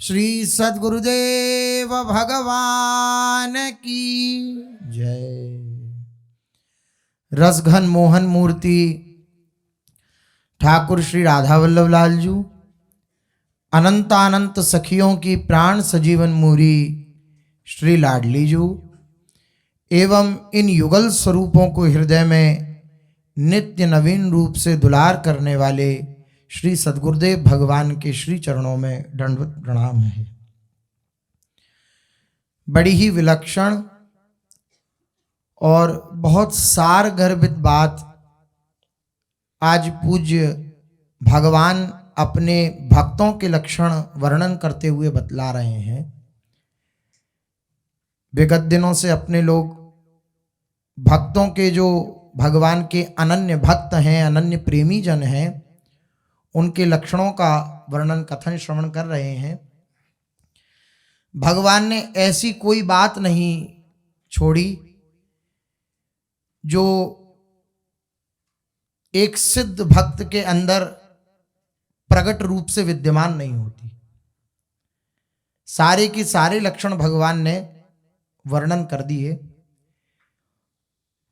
श्री सद्गुरुदेव भगवान की जय। रसघन मोहन मूर्ति ठाकुर श्री राधा वल्लभ लाल जी, अनंतानंत सखियों की प्राण सजीवन मूरी श्री लाडली जी एवं इन युगल स्वरूपों को हृदय में नित्य नवीन रूप से दुलार करने वाले श्री सद्गुरुदेव भगवान के श्री चरणों में दंडवत प्रणाम है। बड़ी ही विलक्षण और बहुत सार गर्भित बात आज पूज्य भगवान अपने भक्तों के लक्षण वर्णन करते हुए बतला रहे हैं। विगत दिनों से अपने लोग भक्तों के जो भगवान के अनन्य भक्त हैं, अनन्य प्रेमी जन हैं, उनके लक्षणों का वर्णन कथन श्रवण कर रहे हैं। भगवान ने ऐसी कोई बात नहीं छोड़ी जो एक सिद्ध भक्त के अंदर प्रकट रूप से विद्यमान नहीं होती। सारे के सारे लक्षण भगवान ने वर्णन कर दिए।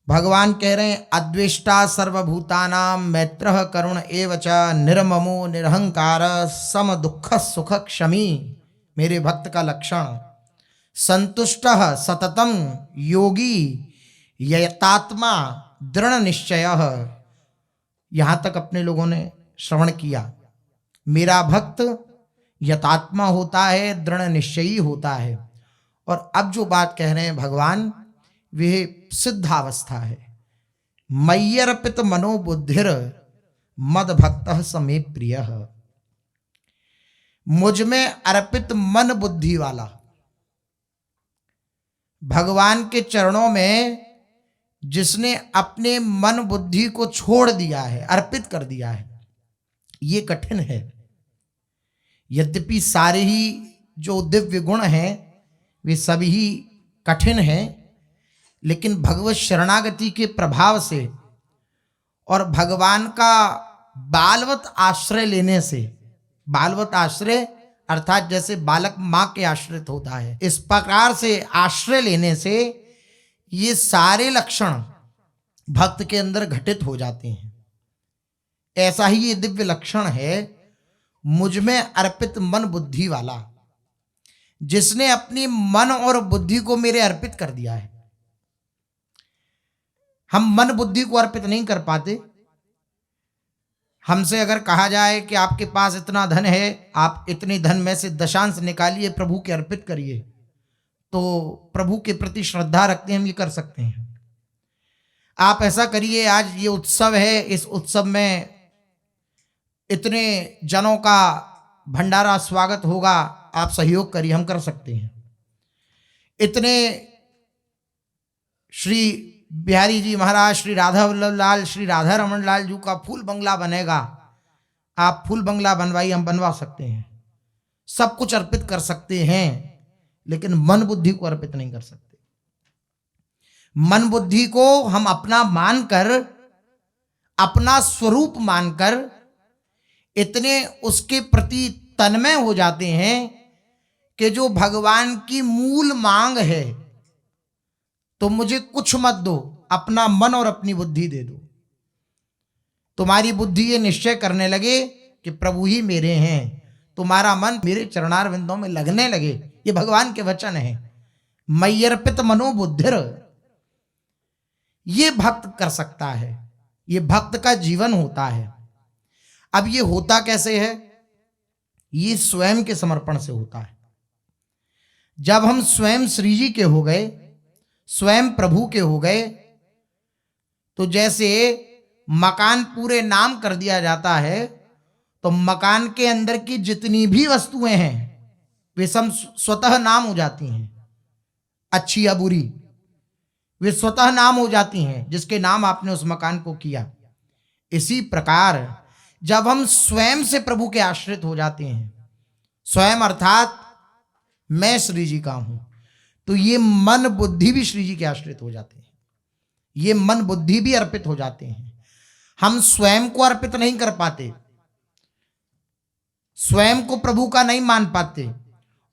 भगवान कह रहे हैं अद्वेष्टा सर्वभूतानां मैत्रः करुण एव च निर्ममो निरहंकार सम दुख सुख क्षमी। मेरे भक्त का लक्षण संतुष्टः सततम योगी यतात्मा दृढ़ निश्चयः। यहाँ तक अपने लोगों ने श्रवण किया। मेरा भक्त यतात्मा होता है, दृढ़ निश्चयी होता है। और अब जो बात कह रहे हैं भगवान, वह सिद्धावस्था है। मय्यर्पित मनोबुद्धिर मद भक्त समे प्रिय। मुझ में अर्पित मन बुद्धि वाला, भगवान के चरणों में जिसने अपने मन बुद्धि को छोड़ दिया है, अर्पित कर दिया है, ये कठिन है। यद्यपि सारे ही जो दिव्य गुण हैं वे सभी ही कठिन हैं, लेकिन भगवत शरणागति के प्रभाव से और भगवान का बालवत आश्रय लेने से, बालवत आश्रय अर्थात जैसे बालक माँ के आश्रित होता है, इस प्रकार से आश्रय लेने से ये सारे लक्षण भक्त के अंदर घटित हो जाते हैं। ऐसा ही ये दिव्य लक्षण है मुझ में अर्पित मन बुद्धि वाला, जिसने अपनी मन और बुद्धि को मेरे अर्पित कर दिया है। हम मन बुद्धि को अर्पित नहीं कर पाते। हमसे अगर कहा जाए कि आपके पास इतना धन है, आप इतने धन में से दशांश निकालिए प्रभु के अर्पित करिए, तो प्रभु के प्रति श्रद्धा रखते हैं हम ये कर सकते हैं। आप ऐसा करिए, आज ये उत्सव है, इस उत्सव में इतने जनों का भंडारा स्वागत होगा, आप सहयोग करिए, हम कर सकते हैं। इतने श्री बिहारी जी महाराज, श्री राधा वल्लभ लाल, श्री राधा रमन लाल जी का फूल बंगला बनेगा, आप फूल बंगला बनवाइए, हम बनवा सकते हैं। सब कुछ अर्पित कर सकते हैं, लेकिन मन बुद्धि को अर्पित नहीं कर सकते। मन बुद्धि को हम अपना मानकर, अपना स्वरूप मानकर इतने उसके प्रति तन्मय हो जाते हैं कि जो भगवान की मूल मांग है, तो मुझे कुछ मत दो, अपना मन और अपनी बुद्धि दे दो। तुम्हारी बुद्धि ये निश्चय करने लगे कि प्रभु ही मेरे हैं, तुम्हारा मन मेरे चरणार बिंदों में लगने लगे। ये भगवान के वचन है। मय्यर्पित मनोबुद्धिर, ये भक्त कर सकता है, ये भक्त का जीवन होता है। अब ये होता कैसे है? ये स्वयं के समर्पण से होता है। जब हम स्वयं श्री जी के हो गए, स्वयं प्रभु के हो गए, तो जैसे मकान पूरे नाम कर दिया जाता है, तो मकान के अंदर की जितनी भी वस्तुएं हैं वे सब स्वतः नाम हो जाती हैं। अच्छी या बुरी, वे स्वतः नाम हो जाती हैं जिसके नाम आपने उस मकान को किया। इसी प्रकार जब हम स्वयं से प्रभु के आश्रित हो जाते हैं, स्वयं अर्थात मैं श्री जी का हूं, तो ये मन बुद्धि भी श्री जी के आश्रित हो जाते हैं, ये मन बुद्धि भी अर्पित हो जाते हैं। हम स्वयं को अर्पित नहीं कर पाते, स्वयं को प्रभु का नहीं मान पाते,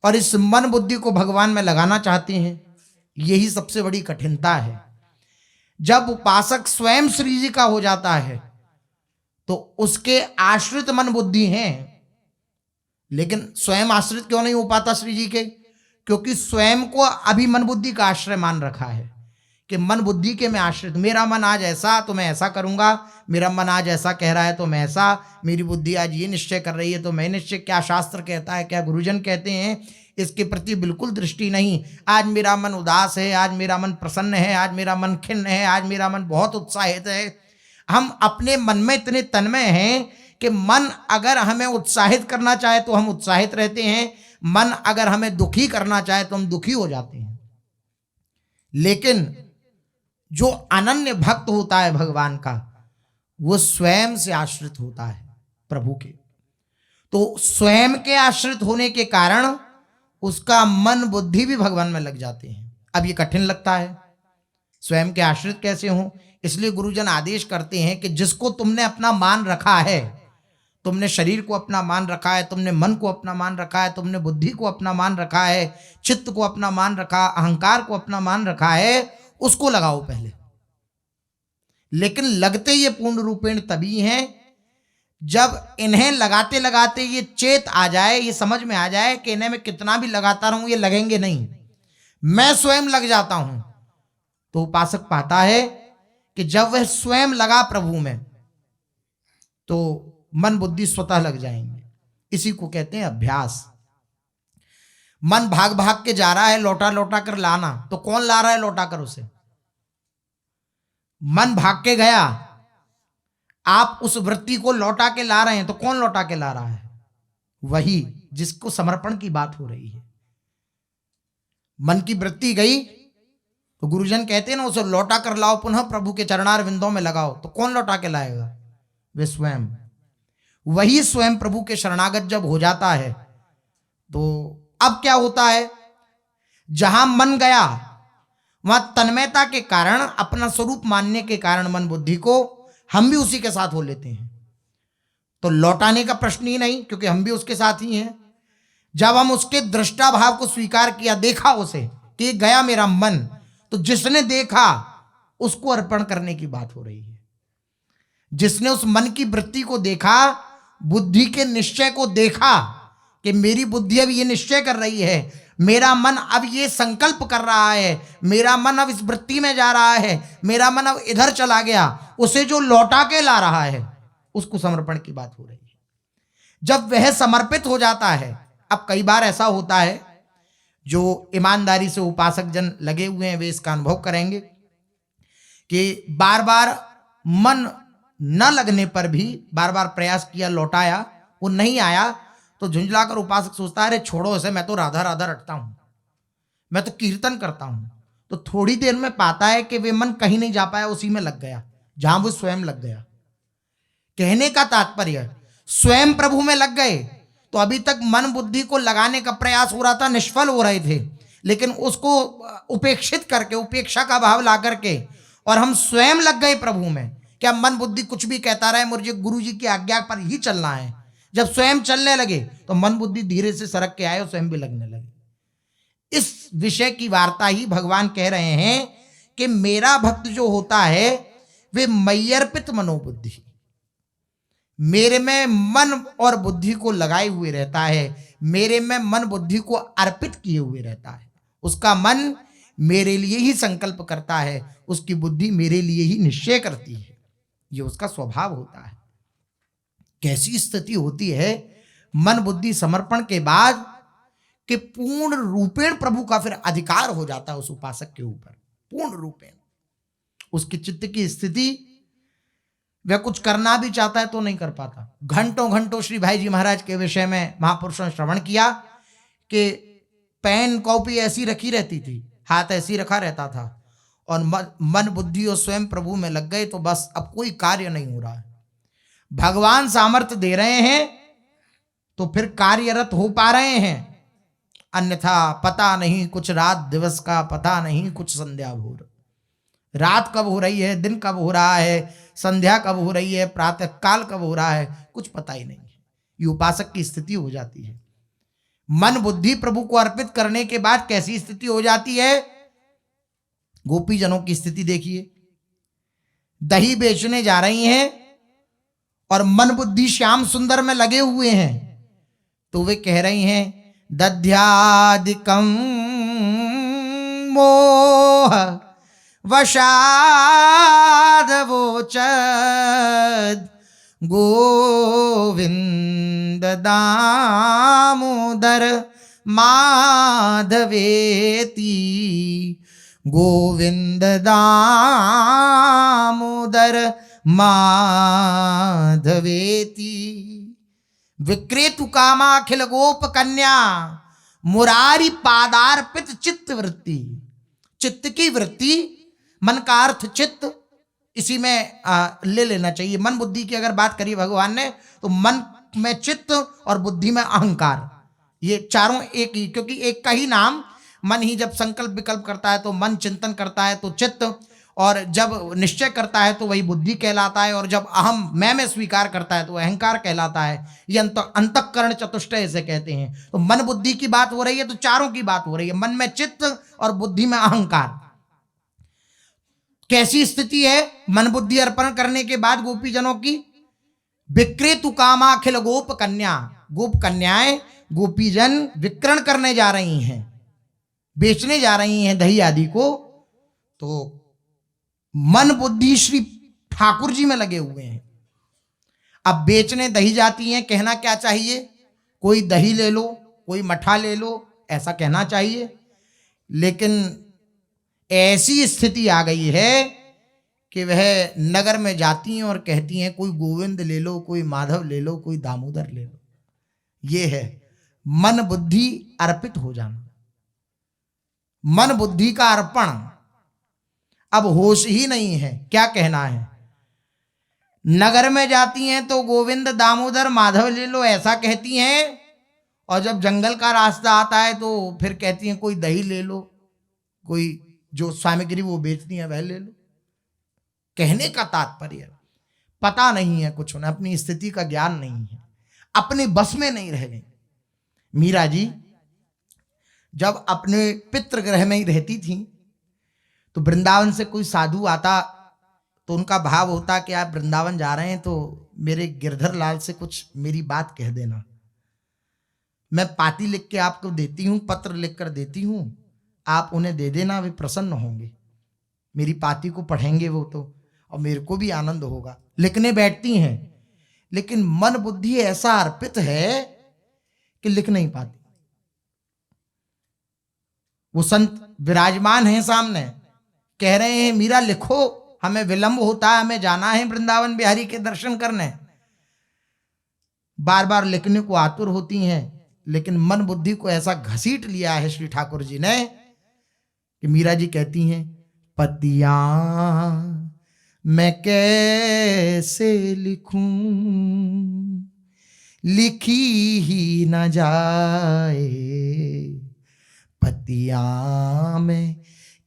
और इस मन बुद्धि को भगवान में लगाना चाहते हैं। यही सबसे बड़ी कठिनता है। जब उपासक स्वयं श्री जी का हो जाता है तो उसके आश्रित मन बुद्धि हैं, लेकिन स्वयं आश्रित क्यों नहीं हो पाता श्री जी के? क्योंकि स्वयं को अभी मन बुद्धि का आश्रय मान रखा है कि मन बुद्धि के मैं आश्रित, मेरा मन आज ऐसा तो मैं ऐसा करूंगा, मेरा मन आज ऐसा कह रहा है तो मैं ऐसा, मेरी बुद्धि आज ये निश्चय कर रही है तो मैं निश्चय, क्या शास्त्र कहता है, क्या गुरुजन कहते हैं, इसके प्रति बिल्कुल दृष्टि नहीं। आज मेरा मन उदास है, आज मेरा मन प्रसन्न है, आज मेरा मन खिन्न है, आज मेरा मन बहुत उत्साहित है। हम अपने मन में इतने तन्मय हैं कि मन अगर हमें उत्साहित करना चाहे तो हम उत्साहित रहते हैं, मन अगर हमें दुखी करना चाहे तो हम दुखी हो जाते हैं। लेकिन जो अनन्य भक्त होता है भगवान का, वो स्वयं से आश्रित होता है प्रभु के। तो स्वयं के आश्रित होने के कारण उसका मन बुद्धि भी भगवान में लग जाते हैं। अब ये कठिन लगता है, स्वयं के आश्रित कैसे हों? इसलिए गुरुजन आदेश करते हैं कि जिसको तुमने अपना मान रखा है, तुमने शरीर को अपना मान रखा है, तुमने मन को अपना मान रखा है, तुमने बुद्धि को अपना मान रखा है, चित्त को अपना मान रखा, अहंकार को अपना मान रखा है, उसको लगाओ पहले। लेकिन लगते ये पूर्ण रूपेण तभी हैं जब इन्हें लगाते लगाते ये चेत आ जाए, ये समझ में आ जाए कि इन्हें मैं कितना भी लगाता रहूं ये लगेंगे नहीं, मैं स्वयं लग जाता हूं। तो उपासक पाता है कि जब वह स्वयं लगा प्रभु में तो मन बुद्धि स्वतः लग जाएंगे। इसी को कहते हैं अभ्यास। मन भाग भाग के जा रहा है लौटा लौटा कर लाना, तो कौन ला रहा है लौटा कर उसे? मन भाग के गया, आप उस वृत्ति को लौटा के ला रहे हैं, तो कौन लौटा के ला रहा है? वही जिसको समर्पण की बात हो रही है। मन की वृत्ति गई तो गुरुजन कहते हैं ना, उसे लौटा कर लाओ, पुनः प्रभु के चरणार विंदों में लगाओ। तो कौन लौटा के लाएगा? वे स्वयं। वही स्वयं प्रभु के शरणागत जब हो जाता है तो अब क्या होता है? जहां मन गया वहां तन्मयता के कारण, अपना स्वरूप मानने के कारण मन बुद्धि को, हम भी उसी के साथ हो लेते हैं। तो लौटाने का प्रश्न ही नहीं, क्योंकि हम भी उसके साथ ही हैं। जब हम उसके दृष्टा भाव को स्वीकार किया, देखा उसे कि गया मेरा मन, तो जिसने देखा उसको अर्पण करने की बात हो रही है। जिसने उस मन की वृत्ति को देखा, बुद्धि के निश्चय को देखा कि मेरी बुद्धि अब ये निश्चय कर रही है, मेरा मन अब ये संकल्प कर रहा है, मेरा मन अब इस वृत्ति में जा रहा है, मेरा मन अब इधर चला गया, उसे जो लौटा के ला रहा है उसको समर्पण की बात हो रही है। जब वह समर्पित हो जाता है, अब कई बार ऐसा होता है, जो ईमानदारी से उपासक जन लगे हुए हैं वे इसका अनुभव करेंगे कि बार बार मन न लगने पर भी बार बार प्रयास किया, लौटाया, वो नहीं आया, तो झुंझलाकर उपासक सोचता है अरे छोड़ो इसे, मैं तो राधा राधा रटता हूं, मैं तो कीर्तन करता हूं। तो थोड़ी देर में पाता है कि वे मन कहीं नहीं जा पाया, उसी में लग गया जहां वो स्वयं लग गया। कहने का तात्पर्य, स्वयं प्रभु में लग गए तो अभी तक मन बुद्धि को लगाने का प्रयास हो रहा था, निष्फल हो रहे थे, लेकिन उसको उपेक्षित करके, उपेक्षा का भाव ला करके, और हम स्वयं लग गए प्रभु में। क्या मन बुद्धि कुछ भी कहता रहे, मुझे गुरु जी की आज्ञा पर ही चलना है। जब स्वयं चलने लगे तो मन बुद्धि धीरे से सरक के आए और स्वयं भी लगने लगे। इस विषय की वार्ता ही भगवान कह रहे हैं कि मेरा भक्त जो होता है वे मय्यर्पित मनोबुद्धि, मेरे में मन और बुद्धि को लगाए हुए रहता है, मेरे में मन बुद्धि को अर्पित किए हुए रहता है। उसका मन मेरे लिए ही संकल्प करता है, उसकी बुद्धि मेरे लिए ही निश्चय करती है। ये उसका स्वभाव होता है। कैसी स्थिति होती है मन बुद्धि समर्पण के बाद कि पूर्ण रूपेण प्रभु का फिर अधिकार हो जाता है उस उपासक के ऊपर, पूर्ण रूपेण। उसकी चित्त की स्थिति, वह कुछ करना भी चाहता है तो नहीं कर पाता। घंटों घंटों श्री भाई जी महाराज के विषय में महापुरुषों ने श्रवण किया कि पेन कॉपी ऐसी रखी रहती थी, हाथ ऐसी रखा रहता था, और मन बुद्धि और स्वयं प्रभु में लग गए तो बस अब कोई कार्य नहीं हो रहा है। भगवान सामर्थ्य दे रहे हैं तो फिर कार्यरत हो पा रहे हैं, अन्यथा पता नहीं कुछ रात दिवस का, पता नहीं कुछ संध्या भोर, रात कब हो रही है, दिन कब हो रहा है, संध्या कब हो रही है, प्रातः काल कब हो रहा है, कुछ पता ही नहीं है। ये उपासक की स्थिति हो जाती है। मन बुद्धि प्रभु को अर्पित करने के बाद कैसी स्थिति हो जाती है? गोपीजनों की स्थिति देखिए। दही बेचने जा रही हैं और मन बुद्धि श्याम सुंदर में लगे हुए हैं, तो वे कह रही हैं दध्यादिकं मोह वशादवोचद गोविंद दामोदर माधवेति, गोविंद दामोदर माधवेति। विक्रेतु कामाखिल गोप कन्या मुरारी पादार्पित चित्त वृत्ति। चित्त की वृत्ति, मन का अर्थ चित्त, इसी में ले लेना चाहिए। मन बुद्धि की अगर बात करी भगवान ने तो मन में चित्त और बुद्धि में अहंकार, ये चारों एक ही, क्योंकि एक का ही नाम मन ही जब संकल्प विकल्प करता है तो मन, चिंतन करता है तो चित्त, और जब निश्चय करता है तो वही बुद्धि कहलाता है, और जब अहम मैं में स्वीकार करता है तो अहंकार कहलाता है। ये अंतःकरण चतुष्टय इसे कहते हैं। तो मन बुद्धि की बात हो रही है तो चारों की बात हो रही है, मन में चित्त और बुद्धि में अहंकार। कैसी स्थिति है मन बुद्धि अर्पण करने के बाद गोपीजनों की? विक्रेतु कामाखिल गोप कन्या, गोप कन्याएं, गोपीजन विक्रय करने जा रही हैं, बेचने जा रही हैं दही आदि को, तो मन बुद्धि श्री ठाकुर जी में लगे हुए हैं। अब बेचने दही जाती हैं, कहना क्या चाहिए? कोई दही ले लो, कोई मठा ले लो, ऐसा कहना चाहिए। लेकिन ऐसी स्थिति आ गई है कि वह नगर में जाती हैं और कहती हैं कोई गोविंद ले लो, कोई माधव ले लो, कोई दामोदर ले लो। ये है मन बुद्धि अर्पित हो जाना, मन बुद्धि का अर्पण। अब होश ही नहीं है, क्या कहना है? नगर में जाती हैं तो गोविंद दामोदर माधव ले लो ऐसा कहती हैं, और जब जंगल का रास्ता आता है तो फिर कहती हैं कोई दही ले लो, कोई जो सामग्री वो बेचती है वह ले लो। कहने का तात्पर्य पता नहीं है कुछ, उन्हें अपनी स्थिति का ज्ञान नहीं है, अपने बस में नहीं रह गई। मीरा जी जब अपने पितृगृह में ही रहती थी तो वृंदावन से कोई साधु आता तो उनका भाव होता कि आप वृंदावन जा रहे हैं तो मेरे गिरधर लाल से कुछ मेरी बात कह देना, मैं पाती लिख के आपको देती हूँ, पत्र लिख कर देती हूँ, आप उन्हें दे देना, वे प्रसन्न होंगे, मेरी पाती को पढ़ेंगे वो तो, और मेरे को भी आनंद होगा। लिखने बैठती हैं, लेकिन मन बुद्धि ऐसा अर्पित है कि लिख नहीं पाती। वो संत विराजमान हैं सामने, कह रहे हैं मीरा लिखो, हमें विलंब होता है, हमें जाना है वृंदावन बिहारी के दर्शन करने। बार बार लिखने को आतुर होती हैं, लेकिन मन बुद्धि को ऐसा घसीट लिया है श्री ठाकुर जी ने कि मीरा जी कहती हैं पतिया मैं कैसे लिखूं, लिखी ही न जाए, पतिया मैं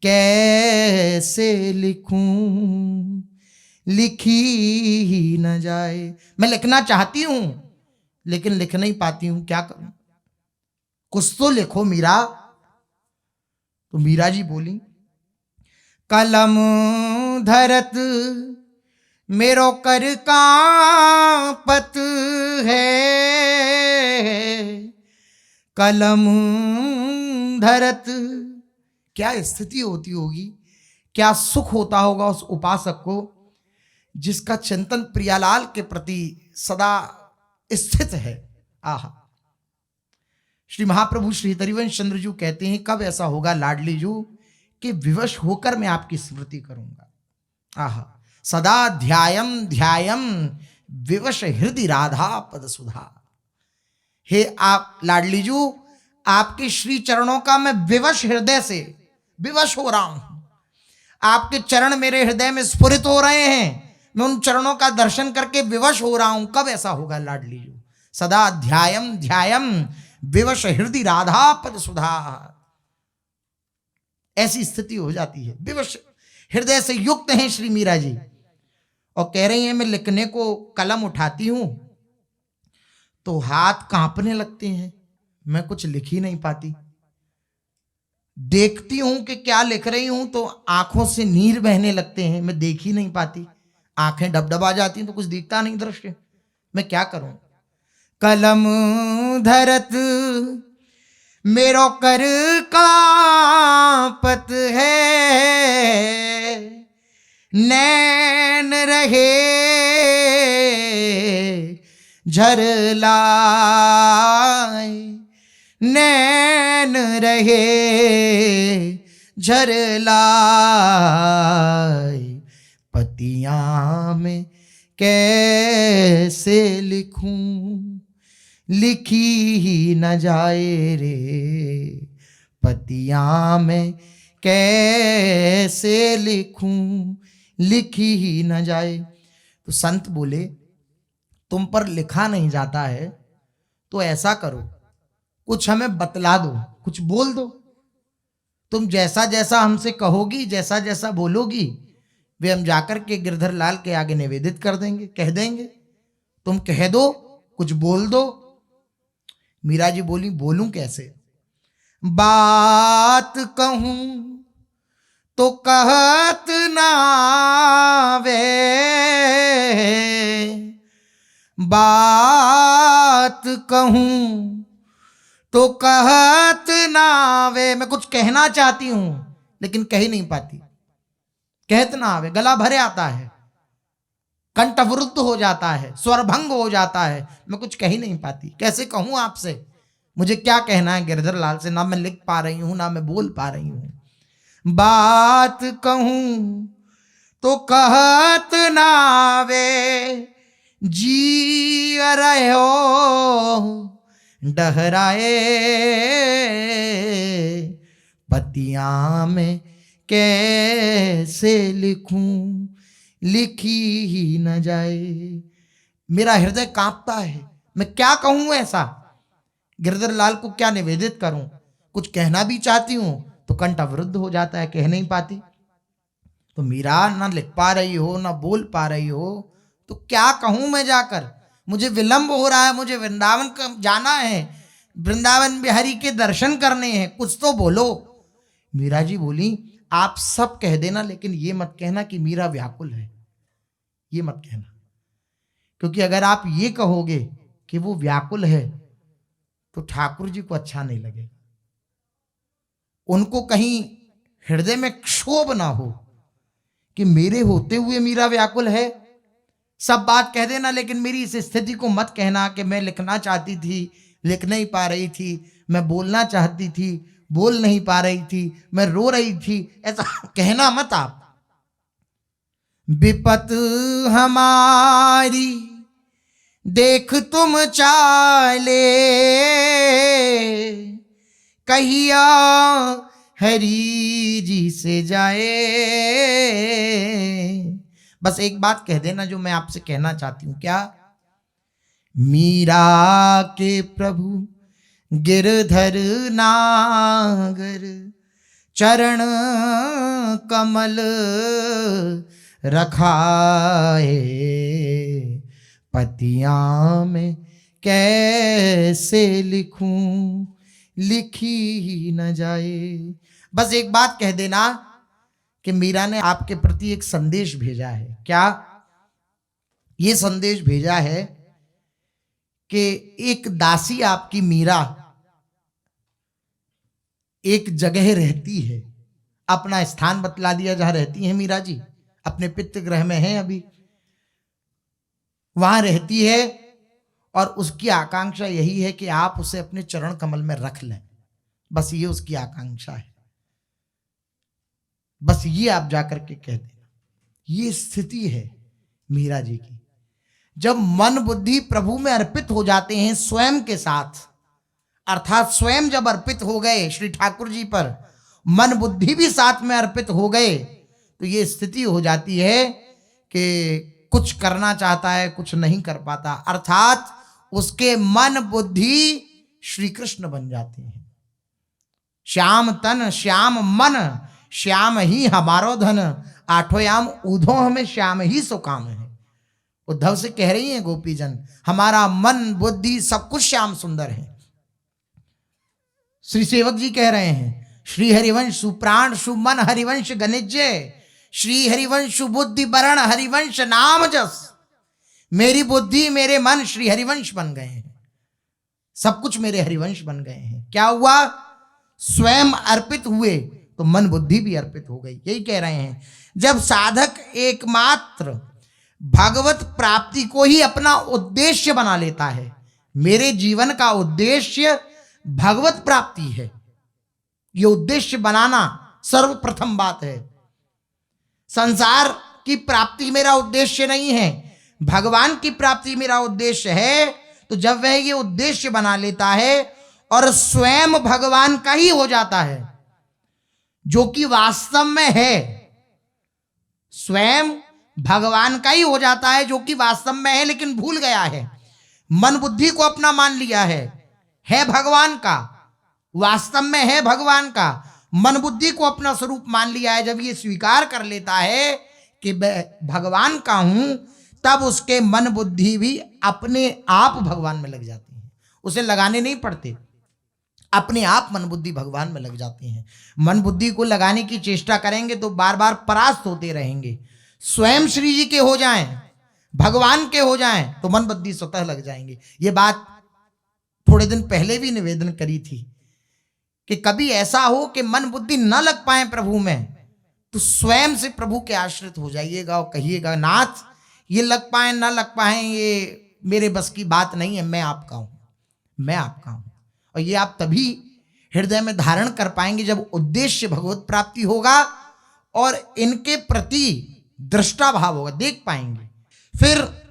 कैसे लिखूं, लिखी ही न जाए। मैं लिखना चाहती हूं लेकिन लिख नहीं पाती हूं, क्या करूं? कुछ तो लिखो मीरा। तो मीरा जी बोली कलम धरत मेरो कर कांपत है, कलम धरत। क्या स्थिति होती होगी, क्या सुख होता होगा उस उपासक को जिसका चिंतन प्रियालाल के प्रति सदा स्थित है। आहा, श्री महाप्रभु श्री हरिवंश चंद्र जी कहते हैं कब ऐसा होगा लाडली जू कि विवश होकर मैं आपकी स्मृति करूंगा। आहा, सदा ध्यायम ध्यायम विवश हृदय राधा पद सुधा। हे आप लाडली जू, आपके श्री चरणों का मैं विवश हृदय से विवश हो रहा हूं, आपके चरण मेरे हृदय में स्फुरित हो रहे हैं, मैं उन चरणों का दर्शन करके विवश हो रहा हूं। कब ऐसा होगा लाडली जू? सदा ध्यायम ध्यायम विवश हृदय राधा पद सुधा। ऐसी स्थिति हो जाती है, विवश हृदय से युक्त हैं श्री मीरा जी, और कह रही हैं मैं लिखने को कलम उठाती हूं तो हाथ कांपने लगते हैं, मैं कुछ लिख ही नहीं पाती। देखती हूं कि क्या लिख रही हूं तो आंखों से नीर बहने लगते हैं, मैं देख ही नहीं पाती। आंखें डबडबा जाती हैं तो कुछ दिखता नहीं दृश्य। मैं क्या करूं? कलम धरत मेरो कर कांपत है, नैन रहे झरलाए, नैन रहे झरलाए, पतियां में कैसे लिखूं, लिखी ही न जाए रे, पतियां में कैसे लिखूं, लिखी ही न जाए। तो संत बोले तुम पर लिखा नहीं जाता है तो ऐसा करो, कुछ हमें बतला दो, कुछ बोल दो। तुम जैसा जैसा हमसे कहोगी, जैसा जैसा बोलोगी, वे हम जाकर के गिरधर लाल के आगे निवेदित कर देंगे, कह देंगे। तुम कह दो, कुछ बोल दो। मीरा जी बोली बोलूं कैसे? बात कहूं तो कहत ना वे, बात कहूं तो कहत ना वे। मैं कुछ कहना चाहती हूं लेकिन कह ही नहीं पाती, कहत ना आवे, गला भरे आता है, कंठ अवरुद्ध हो जाता है, स्वर भंग हो जाता है, मैं कुछ कह ही नहीं पाती। कैसे कहूं आपसे? मुझे क्या कहना है गिरधर लाल से? ना मैं लिख पा रही हूं, ना मैं बोल पा रही हूं। बात कहूं तो कहत ना वे, जी रहे हो डहराए, पतियां में कैसे लिखूं, लिखी ही न जाए। मेरा हृदय कांपता है, मैं क्या कहूं ऐसा? गिरधर लाल को क्या निवेदित करूं? कुछ कहना भी चाहती हूं तो कंठ अवरुद्ध हो जाता है, कह नहीं पाती। तो मीरा ना लिख पा रही हो, ना बोल पा रही हो, तो क्या कहूं मैं जाकर? मुझे विलंब हो रहा है, मुझे वृंदावन जाना है, वृंदावन बिहारी के दर्शन करने हैं, कुछ तो बोलो। मीरा जी बोली आप सब कह देना, लेकिन ये मत कहना कि मीरा व्याकुल है, ये मत कहना। क्योंकि अगर आप ये कहोगे कि वो व्याकुल है तो ठाकुर जी को अच्छा नहीं लगेगा, उनको कहीं हृदय में क्षोभ ना हो कि मेरे होते हुए मीरा व्याकुल है। सब बात कह देना, लेकिन मेरी इस स्थिति को मत कहना कि मैं लिखना चाहती थी, लिख नहीं पा रही थी, मैं बोलना चाहती थी, बोल नहीं पा रही थी, मैं रो रही थी, ऐसा कहना मत आप। विपत हमारी देख तुम चाले, कहिया हरि जी से जाए। बस एक बात कह देना जो मैं आपसे कहना चाहती हूं। क्या? मीरा के प्रभु गिरधर नागर, चरण कमल रखाए, पतियां में कैसे लिखूं, लिखी ही न जाए। बस एक बात कह देना कि मीरा ने आपके प्रति एक संदेश भेजा है। क्या? ये संदेश भेजा है कि एक दासी आपकी मीरा एक जगह रहती है, अपना स्थान बतला दिया जहां रहती हैं मीरा जी, अपने पितृगृह में हैं अभी, वहां रहती है, और उसकी आकांक्षा यही है कि आप उसे अपने चरण कमल में रख लें। बस ये उसकी आकांक्षा है, बस ये आप जाकर के कह देना। ये स्थिति है मीरा जी की। जब मन बुद्धि प्रभु में अर्पित हो जाते हैं स्वयं के साथ, अर्थात स्वयं जब अर्पित हो गए श्री ठाकुर जी पर, मन बुद्धि भी साथ में अर्पित हो गए, तो ये स्थिति हो जाती है कि कुछ करना चाहता है, कुछ नहीं कर पाता, अर्थात उसके मन बुद्धि श्री कृष्ण बन जाते हैं। श्याम तन श्याम मन, श्याम ही हमारो धन, आठों याम ऊधो हमें श्याम ही सो काम है। उद्धव से कह रही हैं गोपीजन, हमारा मन बुद्धि सब कुछ श्याम सुंदर है। श्री सेवक जी कह रहे हैं, श्री हरिवंश सुप्राण सुमन हरिवंश गनिज्य, श्री हरिवंश बुद्धि वरण हरिवंश नाम जस। मेरी बुद्धि मेरे मन श्री हरिवंश बन गए हैं, सब कुछ मेरे हरिवंश बन गए हैं। क्या हुआ? स्वयं अर्पित हुए तो मन बुद्धि भी अर्पित हो गई। यही कह रहे हैं, जब साधक एकमात्र भगवत प्राप्ति को ही अपना उद्देश्य बना लेता है, मेरे जीवन का उद्देश्य भगवत प्राप्ति है, ये उद्देश्य बनाना सर्वप्रथम बात है। संसार की प्राप्ति मेरा उद्देश्य नहीं है, भगवान की प्राप्ति मेरा उद्देश्य है। तो जब वह ये उद्देश्य बना लेता है और स्वयं भगवान का ही हो जाता है, जो कि वास्तव में है, स्वयं भगवान का ही हो जाता है जो कि वास्तव में है, लेकिन भूल गया है, मन बुद्धि को अपना मान लिया है भगवान का, वास्तव में है भगवान का, मन बुद्धि को अपना स्वरूप मान लिया है। जब ये स्वीकार कर लेता है कि भगवान का हूं, तब उसके मन बुद्धि भी अपने आप भगवान में लग जाती है, उसे लगाने नहीं पड़ते, अपने आप मन बुद्धि भगवान में लग जाती हैं। मन बुद्धि को लगाने की चेष्टा करेंगे तो बार बार परास्त होते रहेंगे। स्वयं श्री जी के हो जाएं, भगवान के हो जाएं, तो मन बुद्धि स्वतः लग जाएंगे। ये बात थोड़े दिन पहले भी निवेदन करी थी कि कभी ऐसा हो कि मन बुद्धि न लग पाए प्रभु में, तो स्वयं से प्रभु के आश्रित हो जाइएगा और कहिएगा, नाथ ये लग पाए न लग पाए ये मेरे बस की बात नहीं है, मैं आपका हूं, मैं आपका हूं। और ये आप तभी हृदय में धारण कर पाएंगे जब उद्देश्य भगवत प्राप्ति होगा और इनके प्रति दृष्टा भाव होगा, देख पाएंगे। फिर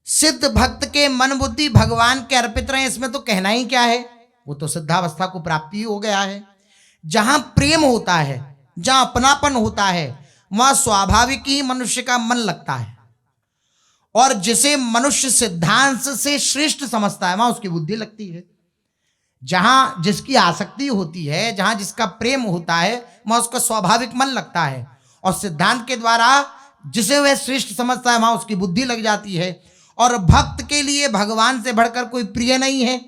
सिद्ध भक्त के मन बुद्धि भगवान के अर्पित रहे, इसमें तो कहना ही क्या है, वो तो सिद्धावस्था को प्राप्ति हो गया है। जहां प्रेम होता है, जहां अपनापन होता है, वहां स्वाभाविक ही मनुष्य का मन लगता है, और जिसे मनुष्य सिद्धांत से श्रेष्ठ समझता है वहां उसकी बुद्धि लगती है। जहां जिसकी आसक्ति होती है, जहां जिसका प्रेम होता है, वहां उसका स्वाभाविक मन लगता है, और सिद्धांत के द्वारा जिसे वह श्रेष्ठ समझता है वहां उसकी बुद्धि लग जाती है। और भक्त के लिए भगवान से बढ़कर कोई प्रिय नहीं है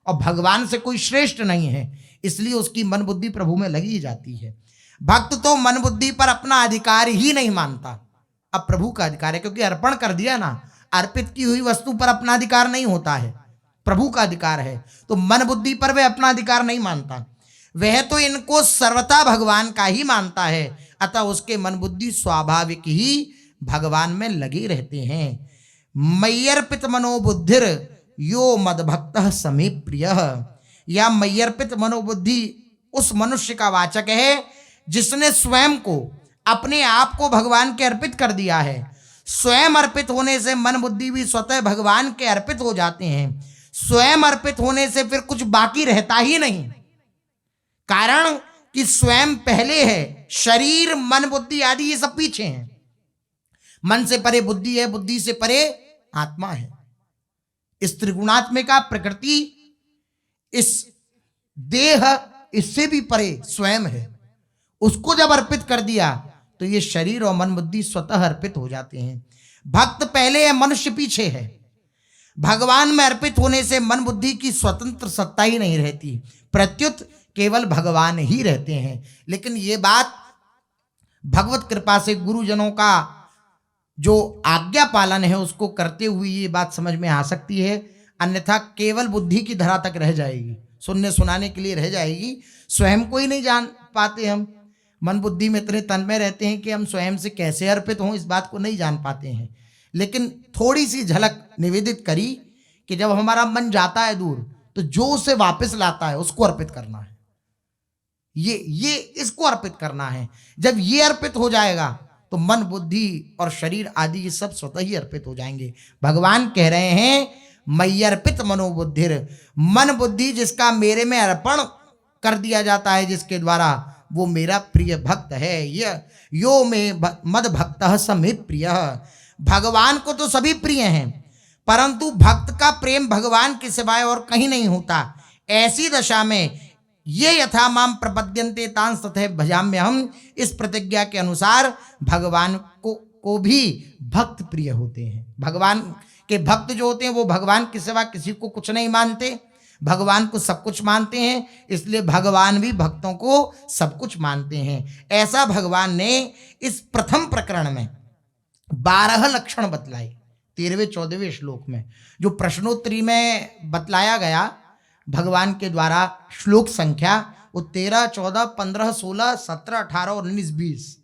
और भगवान से कोई श्रेष्ठ नहीं है, इसलिए उसकी मन बुद्धि प्रभु में लगी ही जाती है। भक्त तो मन बुद्धि पर अपना अधिकार ही नहीं मानता, अब प्रभु का अधिकार है, क्योंकि अर्पण कर दिया ना, अर्पित की हुई वस्तु पर अपना अधिकार नहीं होता है, प्रभु का अधिकार है। तो मन बुद्धि पर वह अपना अधिकार नहीं मानता, वह तो इनको सर्वथा भगवान का ही मानता है, अतः उसके मन बुद्धि स्वाभाविक ही भगवान में लगे रहते हैं। मय्यर्पित मनोबुद्धिर यो मदभक्त समे प्रिय, या मय्यर्पित मनोबुद्धि उस मनुष्य का वाचक है जिसने स्वयं को, अपने आप को भगवान के अर्पित कर दिया है। स्वयं अर्पित होने से मन बुद्धि भी स्वतः भगवान के अर्पित हो जाते हैं। स्वयं अर्पित होने से फिर कुछ बाकी रहता ही नहीं, कारण कि स्वयं पहले है, शरीर मन बुद्धि आदि ये सब पीछे हैं। मन से परे बुद्धि है, बुद्धि से परे आत्मा है। इस त्रिगुणात्मिका प्रकृति, इस देह, इससे भी परे स्वयं है। उसको जब अर्पित कर दिया तो ये शरीर और मन बुद्धि स्वतः अर्पित हो जाते हैं। भक्त पहले है, मनुष्य पीछे है। भगवान में अर्पित होने से मन बुद्धि की स्वतंत्र सत्ता ही नहीं रहती, प्रत्युत केवल भगवान ही रहते हैं। लेकिन ये बात भगवत कृपा से गुरुजनों का जो आज्ञा पालन है उसको करते हुए ये बात समझ में आ सकती है, अन्यथा केवल बुद्धि की धरा तक रह जाएगी, सुनने सुनाने के लिए रह जाएगी। स्वयं को ही नहीं जान पाते हम, मन बुद्धि में इतने तन्मय रहते हैं कि हम स्वयं से कैसे अर्पित हों इस बात को नहीं जान पाते हैं। लेकिन थोड़ी सी झलक निवेदित करी कि जब हमारा मन जाता है दूर तो जो उसे वापस लाता है उसको अर्पित करना है, ये इसको अर्पित करना है। जब ये अर्पित हो जाएगा तो मन बुद्धि और शरीर आदि ये सब स्वतः ही अर्पित हो जाएंगे। भगवान कह रहे हैं मय्यर्पित मनोबुद्धिर, मन बुद्धि जिसका मेरे में अर्पण कर दिया जाता है, जिसके द्वारा वो मेरा प्रिय भक्त है। ये यो में मद भक्त समे प्रिय, भगवान को तो सभी प्रिय हैं, परंतु भक्त का प्रेम भगवान के सिवाय और कहीं नहीं होता। ऐसी दशा में ये यथा माम प्रपद्यन्ते तांस तथैव भजाम्यहम्, इस प्रतिज्ञा के अनुसार भगवान को भी भक्त प्रिय होते हैं। भगवान के भक्त जो होते हैं वो भगवान के सिवा किसी को कुछ नहीं मानते, भगवान को सब कुछ मानते हैं, इसलिए भगवान भी भक्तों को सब कुछ मानते हैं। ऐसा भगवान ने इस प्रथम प्रकरण में 12 लक्षण बतलाए 13वें 14वें श्लोक में। जो प्रश्नोत्तरी में बतलाया गया भगवान के द्वारा श्लोक संख्या वो 13, 14, 15, 16, 17, 18 और 19, 20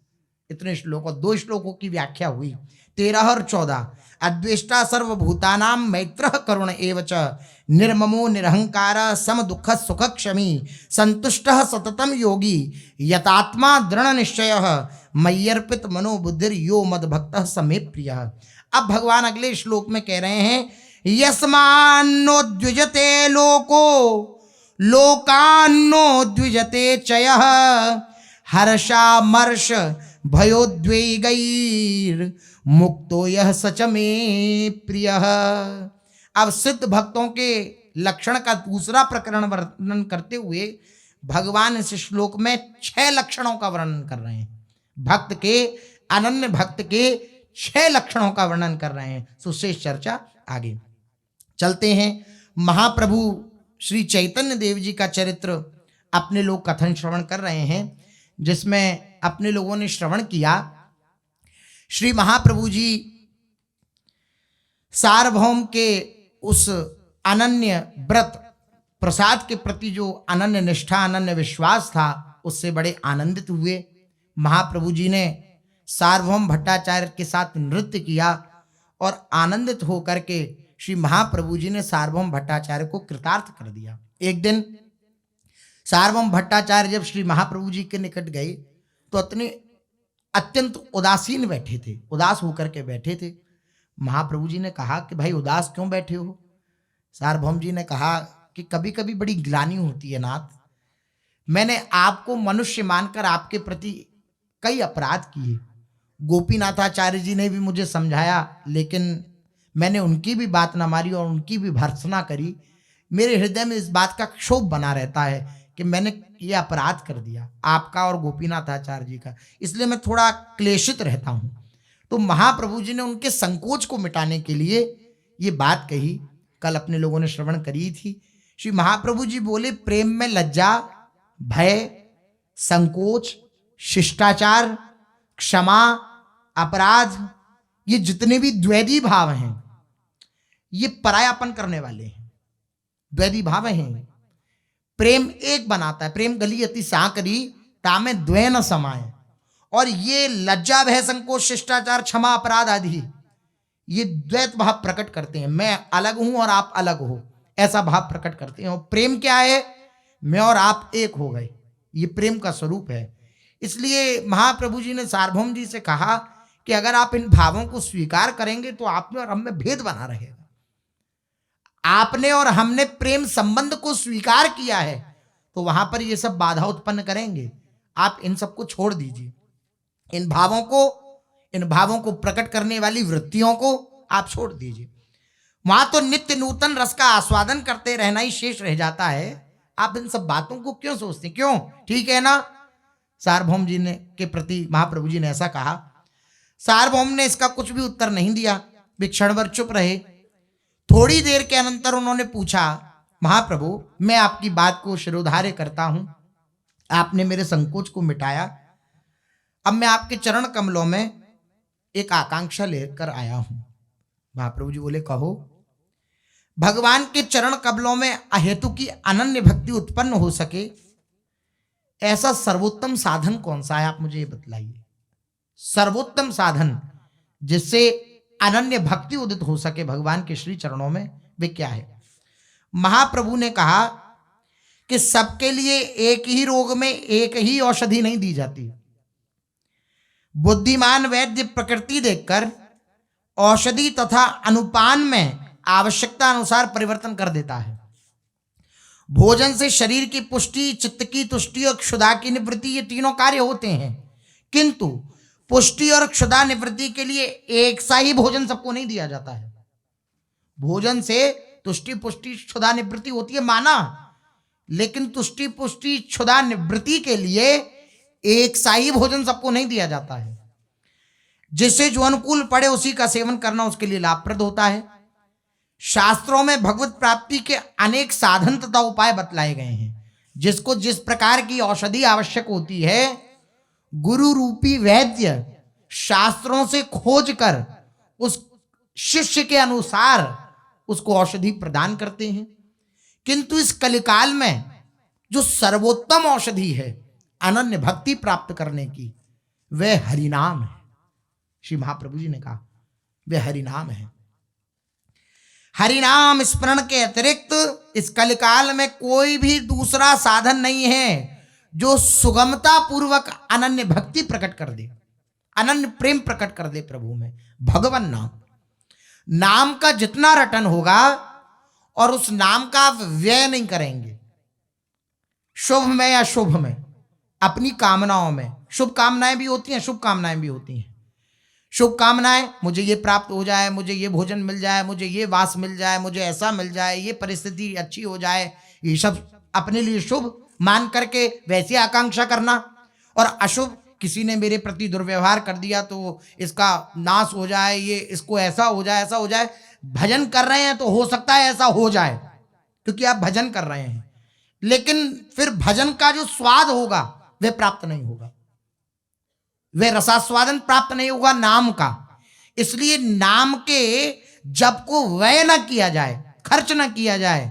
इतने श्लोक, और 2 श्लोकों की व्याख्या हुई 13 और 14। अद्वेष्टा सर्वभूतानां मैत्रः करुण एव च निर्ममो निरहंकार सम दुख सुख क्षमी संतुष्टः सततम योगी यतात्मा दृढ़ निश्चयः मय्यर्पित मनोबुद्धिर यो मद भक्तः समे प्रियः। अब भगवान अगले श्लोक में कह रहे हैं यस्मान्नो द्विजते लोको लोकान्नो द्विजते चयः हर्षामर्ष भयोद्वेगैर मुक्तो यह सच में प्रियः। अब सिद्ध भक्तों के लक्षण का दूसरा प्रकरण वर्णन करते हुए भगवान इस श्लोक में 6 लक्षणों का वर्णन कर रहे हैं। भक्त के, अनन्य भक्त के 6 लक्षणों का वर्णन कर रहे हैं। सो शेष चर्चा आगे चलते हैं। महाप्रभु श्री चैतन्य देव जी का चरित्र अपने लोग कथन श्रवण कर रहे हैं, जिसमें अपने लोगों ने श्रवण किया श्री महाप्रभु जी सार्वभौम के उस अनन्य व्रत प्रसाद के प्रति जो अनन्य निष्ठा, अनन्य विश्वास था, उससे बड़े आनंदित हुए। महाप्रभु जी ने सार्वभौम भट्टाचार्य के साथ नृत्य किया और आनंदित होकर के श्री महाप्रभु जी ने सार्वभौम भट्टाचार्य को कृतार्थ कर दिया। एक दिन सार्वभौम भट्टाचार्य जब श्री महाप्रभु जी के निकट गए तो अत्यंत उदासीन बैठे थे, उदास होकर के बैठे थे। महाप्रभु जी ने कहा कि भाई उदास क्यों बैठे हो? सार्वभौम जी ने कहा कि कभी कभी बड़ी ग्लानि होती है नाथ, मैंने आपको मनुष्य मानकर आपके प्रति कई अपराध किए। गोपीनाथाचार्य जी ने भी मुझे समझाया, लेकिन मैंने उनकी भी बात न मारी और उनकी भी भर्त्सना करी। मेरे हृदय में इस बात का क्षोभ बना रहता है कि मैंने ये अपराध कर दिया आपका और गोपीनाथाचार्य जी का, इसलिए मैं थोड़ा क्लेशित रहता हूँ। तो महाप्रभु जी ने उनके संकोच को मिटाने के लिए ये बात कही। कल अपने लोगों ने श्रवण करी थी। श्री महाप्रभु जी बोले प्रेम में लज्जा, भय, संकोच, शिष्टाचार, क्षमा, अपराध, ये जितने भी द्वैधी भाव हैं ये परायापन करने वाले हैं, द्वैधी भाव हैं। प्रेम एक बनाता है, प्रेम गली अति साकरी तामे द्वै न समाए। और ये लज्जा, भय, संकोच, शिष्टाचार, क्षमा, अपराध आदि ये द्वैत भाव प्रकट करते हैं। मैं अलग हूं और आप अलग हो, ऐसा भाव प्रकट करते हैं। और प्रेम क्या है? मैं और आप एक हो गए, ये प्रेम का स्वरूप है। इसलिए महाप्रभु जी ने सार्वभौम जी से कहा कि अगर आप इन भावों को स्वीकार करेंगे तो आप में और हम में भेद बना रहेगा। आपने और हमने प्रेम संबंध को स्वीकार किया है तो वहां पर ये सब बाधा उत्पन्न करेंगे। आप इन सबको छोड़ दीजिए, इन भावों को प्रकट करने वाली वृत्तियों को आप छोड़ दीजिए। वहां तो नित्य नूतन रस का आस्वादन करते रहना ही शेष रह जाता है। आप इन सब बातों को क्यों सोचते, क्यों? ठीक है ना? सार्वभौम जी ने के प्रति महाप्रभु जी ने ऐसा कहा। सार्वभौम ने इसका कुछ भी उत्तर नहीं दिया, वे क्षणभर चुप रहे। थोड़ी देर के अनंतर उन्होंने पूछा, महाप्रभु मैं आपकी बात को शिरोधार्य करता हूं, आपने मेरे संकोच को मिटाया। अब मैं आपके चरण कमलों में एक आकांक्षा लेकर आया हूं। महाप्रभु जी बोले कहो। भगवान के चरण कमलों में अहेतु की अनन्य भक्ति उत्पन्न हो सके ऐसा सर्वोत्तम साधन कौन सा है, आप मुझे ये बतलाइए। सर्वोत्तम साधन जिससे अनन्य भक्ति उदित हो सके भगवान के श्री चरणों में, वे क्या है? महाप्रभु ने कहा कि सबके लिए एक ही रोग में एक ही औषधि नहीं दी जाती। बुद्धिमान वैद्य प्रकृति देखकर औषधि तथा अनुपान में आवश्यकता अनुसार परिवर्तन कर देता है। भोजन से शरीर की पुष्टि, चित्त की तुष्टि और क्षुधा की निवृत्ति, ये तीनों कार्य होते हैं, किंतु पुष्टि और क्षुधा निवृत्ति के लिए एक सा ही भोजन सबको नहीं दिया जाता है। भोजन से तुष्टि, पुष्टि, क्षुधा निवृत्ति होती है माना, लेकिन तुष्टि, पुष्टि, क्षुधा निवृत्ति के लिए एक सा ही भोजन सबको नहीं दिया जाता है। जिससे जो अनुकूल पड़े उसी का सेवन करना उसके लिए लाभप्रद होता है। शास्त्रों में भगवत प्राप्ति के अनेक साधन तथा उपाय बतलाए गए हैं। जिसको जिस प्रकार की औषधि आवश्यक होती है, गुरु रूपी वैद्य शास्त्रों से खोज कर उस शिष्य के अनुसार उसको औषधि प्रदान करते हैं। किंतु इस कलिकाल में जो सर्वोत्तम औषधि है अनन्य भक्ति प्राप्त करने की, वह हरिनाम है। श्री महाप्रभु जी ने कहा वह हरिनाम है। हरिनाम स्मरण के अतिरिक्त इस कलिकाल में कोई भी दूसरा साधन नहीं है जो सुगमता पूर्वक अनन्य भक्ति प्रकट कर दे, अनन्य प्रेम प्रकट कर दे प्रभु में। भगवान नाम, नाम का जितना रटन होगा और उस नाम का आप व्यय नहीं करेंगे, शुभ में या शुभ में, अपनी कामनाओं में, शुभ कामनाएं भी होती हैं, शुभ कामनाएं भी होती हैं। शुभ कामनाएं, मुझे ये प्राप्त हो जाए, मुझे ये भोजन मिल जाए, मुझे ये वास मिल जाए, मुझे ऐसा मिल जाए, ये परिस्थिति अच्छी हो जाए, ये सब अपने लिए शुभ मान करके वैसी आकांक्षा करना। और अशुभ, किसी ने मेरे प्रति दुर्व्यवहार कर दिया तो इसका नाश हो जाए, ये इसको ऐसा हो जाए, ऐसा हो जाए। भजन कर रहे हैं तो हो सकता है ऐसा हो जाए क्योंकि आप भजन कर रहे हैं, लेकिन फिर भजन का जो स्वाद होगा वह प्राप्त नहीं होगा, वह रसास्वादन प्राप्त नहीं होगा नाम का। इसलिए नाम के जप को व्यय न किया जाए, खर्च न किया जाए,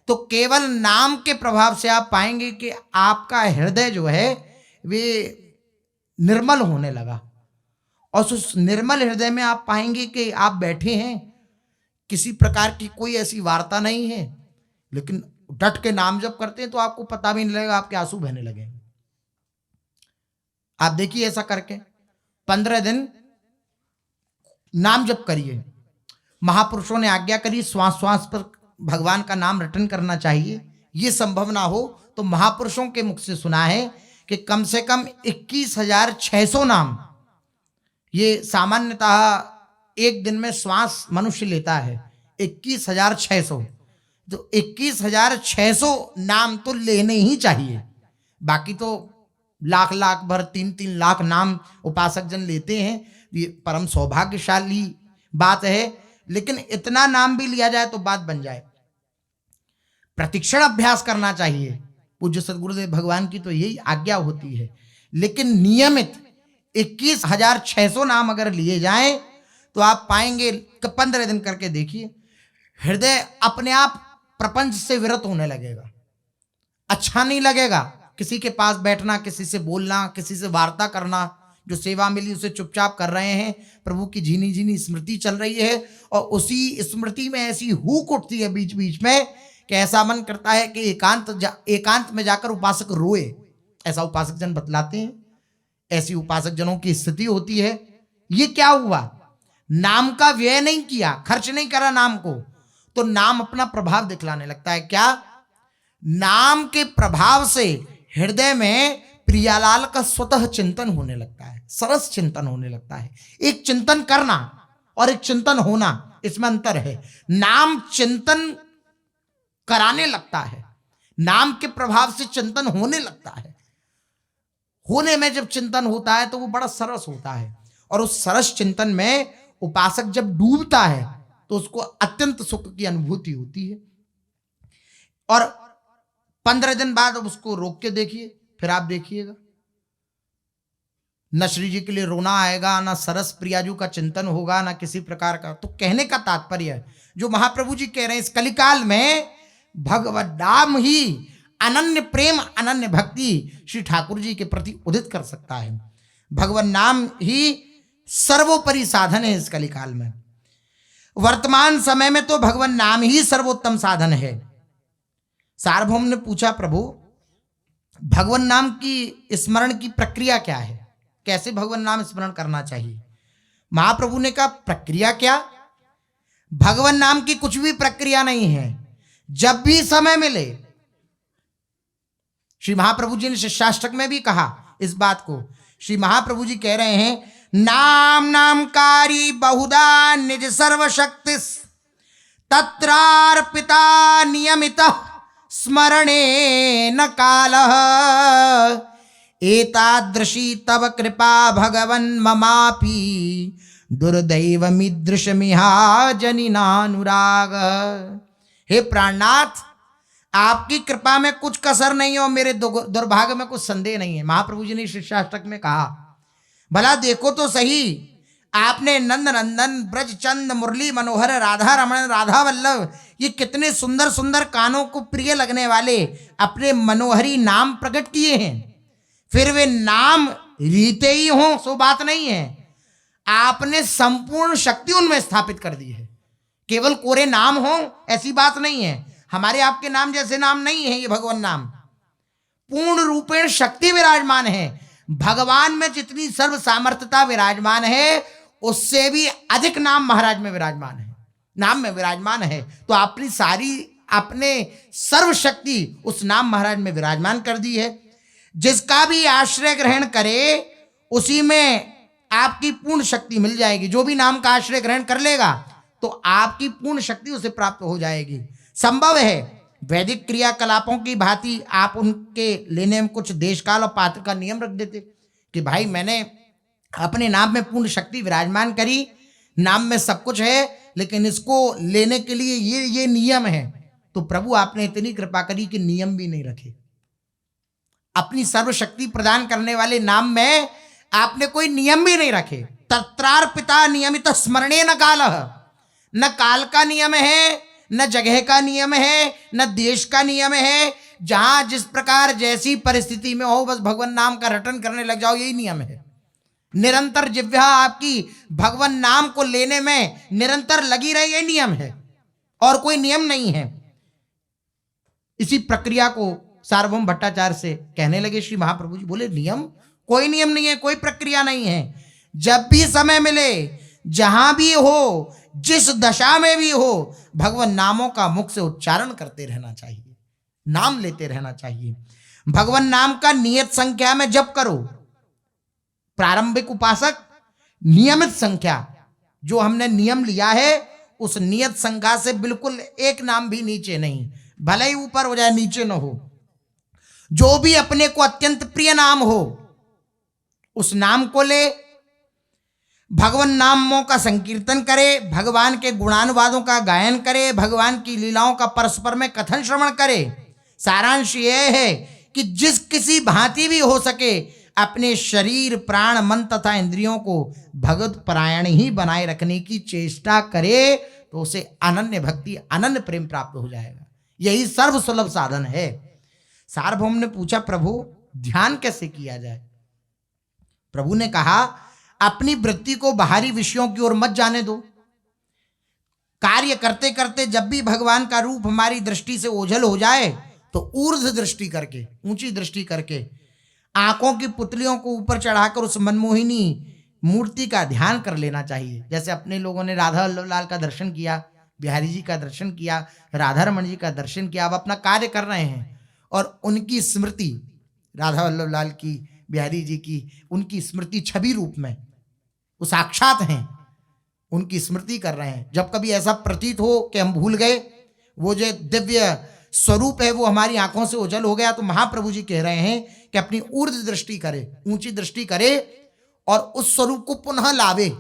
तो केवल नाम के प्रभाव से आप पाएंगे कि आपका हृदय जो है वे निर्मल होने लगा। और उस निर्मल हृदय में आप पाएंगे कि आप बैठे हैं, किसी प्रकार की कोई ऐसी वार्ता नहीं है, लेकिन डट के नाम जप करते हैं तो आपको पता भी नहीं लगेगा, आपके आंसू बहने लगेंगे। आप देखिए ऐसा करके 15 दिन नाम जप करिए। महापुरुषों ने आज्ञा करी श्वास श्वास पर भगवान का नाम रटन करना चाहिए। ये संभव ना हो तो महापुरुषों के मुख से सुना है कि कम से कम 21,600 नाम, ये सामान्यतः एक दिन में श्वास मनुष्य लेता है 21,600, तो 21,600 नाम तो लेने ही चाहिए। बाकी तो लाख लाख भर 3-3 लाख नाम उपासक जन लेते हैं, ये परम सौभाग्यशाली बात है। लेकिन इतना नाम भी लिया जाए तो बात बन जाए। प्रतिक्षण अभ्यास करना चाहिए, पूज्य सदगुरुदेव भगवान की तो यही आज्ञा होती है। लेकिन नियमित 21,600 नाम अगर लिए जाएं तो आप पाएंगे कि 15 दिन करके देखिए, हृदय अपने आप प्रपंच से विरत होने लगेगा। अच्छा नहीं लगेगा किसी के पास बैठना, किसी से बोलना, किसी से वार्ता करना। जो सेवा मिली उसे चुपचाप कर रहे हैं, प्रभु की झीनी झीनी स्मृति चल रही है और उसी स्मृति में ऐसी हूक उठती है बीच बीच में कि ऐसा मन करता है कि एकांत में जाकर उपासक रोए। ऐसा उपासक जन बतलाते हैं, ऐसी उपासक जनों की स्थिति होती है। ये क्या हुआ? नाम का व्यय नहीं किया, खर्च नहीं करा नाम को, तो नाम अपना प्रभाव दिखलाने लगता है। क्या? नाम के प्रभाव से हृदय में प्रियालाल का स्वतः चिंतन होने लगता है, सरस चिंतन होने लगता है। एक चिंतन करना और एक चिंतन होना, इसमें अंतर है। नाम चिंतन कराने लगता है, नाम के प्रभाव से चिंतन होने लगता है। होने में जब चिंतन होता है तो वो बड़ा सरस होता है, और उस सरस चिंतन में उपासक जब डूबता है तो उसको अत्यंत सुख की अनुभूति होती है। और 15 दिन बाद अब उसको रोक के देखिए, फिर आप देखिएगा न श्री जी के लिए रोना आएगा, ना सरस प्रियाजू का चिंतन होगा, ना किसी प्रकार का। तो कहने का तात्पर्य है जो महाप्रभु जी कह रहे हैं, इस कलिकाल में भगवत नाम ही अनन्य प्रेम, अनन्य भक्ति श्री ठाकुर जी के प्रति उदित कर सकता है। भगवत नाम ही सर्वोपरि साधन है इस कलिकाल में। वर्तमान समय में तो भगवत नाम ही सर्वोत्तम साधन है। सार्वभौम ने पूछा, प्रभु भगवान नाम की स्मरण की प्रक्रिया क्या है, कैसे भगवान नाम स्मरण करना चाहिए? महाप्रभु ने कहा, प्रक्रिया क्या? भगवान नाम की कुछ भी प्रक्रिया नहीं है। जब भी समय मिले, श्री महाप्रभु जी ने शिष्याष्टक में भी कहा इस बात को। श्री महाप्रभु जी कह रहे हैं, नाम नामकारी बहुधा निज सर्वशक्ति तत्रार्पिता नियमितः स्मरणे न कालः एतादृशी तव कृपा भगवन् ममापि दुर्दैवमीदृशमिहा जनिनानुराग। हे प्राणनाथ, आपकी कृपा में कुछ कसर नहीं है और मेरे दुर्भाग्य में कुछ संदेह नहीं है। महाप्रभु जी ने शिष्याष्टक में कहा, भला देखो तो सही, आपने नंद नंदन, ब्रज चंद, मुरली मनोहर, राधा रमण, राधा वल्लभ, ये कितने सुंदर सुंदर कानों को प्रिय लगने वाले अपने मनोहरी नाम प्रकट किए हैं। फिर वे नाम रीते ही हों सो बात नहीं है, आपने संपूर्ण शक्ति उनमें स्थापित कर दी है। केवल कोरे नाम हो ऐसी बात नहीं है। हमारे आपके नाम जैसे नाम नहीं है ये भगवान नाम। पूर्ण रूपेण शक्ति विराजमान है। भगवान में जितनी सर्व सामर्थ्यता विराजमान है, उससे भी अधिक नाम महाराज में विराजमान है, नाम में विराजमान है। तो अपनी सारी अपने सर्व शक्ति उस नाम महाराज में विराजमान कर दी है। जिसका भी आश्रय ग्रहण करे उसी में आपकी पूर्ण शक्ति मिल जाएगी। जो भी नाम का आश्रय ग्रहण कर लेगा तो आपकी पूर्ण शक्ति उसे प्राप्त हो जाएगी। संभव है वैदिक क्रियाकलापों की भांति आप उनके लेने में कुछ देश काल और पात्र का नियम रख देते कि भाई मैंने अपने नाम में पूर्ण शक्ति विराजमान करी, नाम में सब कुछ है, लेकिन इसको लेने के लिए ये नियम है। तो प्रभु आपने इतनी कृपा करी कि नियम भी नहीं रखे। अपनी सर्वशक्ति प्रदान करने वाले नाम में आपने कोई नियम भी नहीं रखे। तत्रार्पिता नियमित स्मरणे न काल, न काल का नियम है, न जगह का नियम है, न देश का नियम है। जहां जिस प्रकार जैसी परिस्थिति में हो बस भगवान नाम का रटन करने लग जाओ, यही नियम है। निरंतर जिह्वा आपकी भगवान नाम को लेने में निरंतर लगी रहे, ये नियम है और कोई नियम नहीं है। इसी प्रक्रिया को सार्वभौम भट्टाचार्य से कहने लगे श्री महाप्रभु जी। बोले नियम, कोई नियम नहीं है, कोई प्रक्रिया नहीं है। जब भी समय मिले, जहां भी हो, जिस दशा में भी हो, भगवान नामों का मुख से उच्चारण करते रहना चाहिए, नाम लेते रहना चाहिए। भगवान नाम का नियत संख्या में जप करो। प्रारंभिक उपासक नियमित संख्या जो हमने नियम लिया है उस नियत संख्या से बिल्कुल एक नाम भी नीचे नहीं, भले ही ऊपर हो जाए नीचे न हो। जो भी अपने को अत्यंत प्रिय नाम हो उस नाम को ले, भगवान नामों का संकीर्तन करे, भगवान के गुणानुवादों का गायन करे, भगवान की लीलाओं का परस्पर में कथन श्रवण करे। सारांश यह है कि जिस किसी भांति भी हो सके अपने शरीर, प्राण, मन तथा इंद्रियों को भगवत परायण ही बनाए रखने की चेष्टा करे तो उसे अनन्य भक्ति, अनन्य प्रेम प्राप्त हो जाएगा। यही सर्वसुलभ साधन है। सार्वभौम ने पूछा, प्रभु ध्यान कैसे किया जाए? प्रभु ने कहा, अपनी वृत्ति को बाहरी विषयों की ओर मत जाने दो। कार्य करते करते जब भी भगवान का रूप हमारी दृष्टि से ओझल हो जाए तो ऊर्ध्व दृष्टि करके, ऊंची दृष्टि करके, आंखों की पुतलियों को ऊपर चढ़ाकर उस मनमोहिनी मूर्ति का ध्यान कर लेना चाहिए। जैसे अपने लोगों ने राधा वल्लभ लाल का दर्शन किया, बिहारी जी का दर्शन किया, राधा रमण जी का दर्शन किया, अब अपना कार्य कर रहे हैं और उनकी स्मृति, राधा वल्लभ लाल की, बिहारी जी की, उनकी स्मृति छवि रूप में वो साक्षात हैं, उनकी स्मृति कर रहे हैं। जब कभी ऐसा प्रतीत हो कि हम भूल गए, वो जो दिव्य स्वरूप है वो हमारी आंखों से ओझल हो गया, तो महाप्रभु जी कह रहे हैं कि अपनी ऊर्ध्व दृष्टि करे, ऊंची दृष्टि करे और उस स्वरूप को पुनः लावे।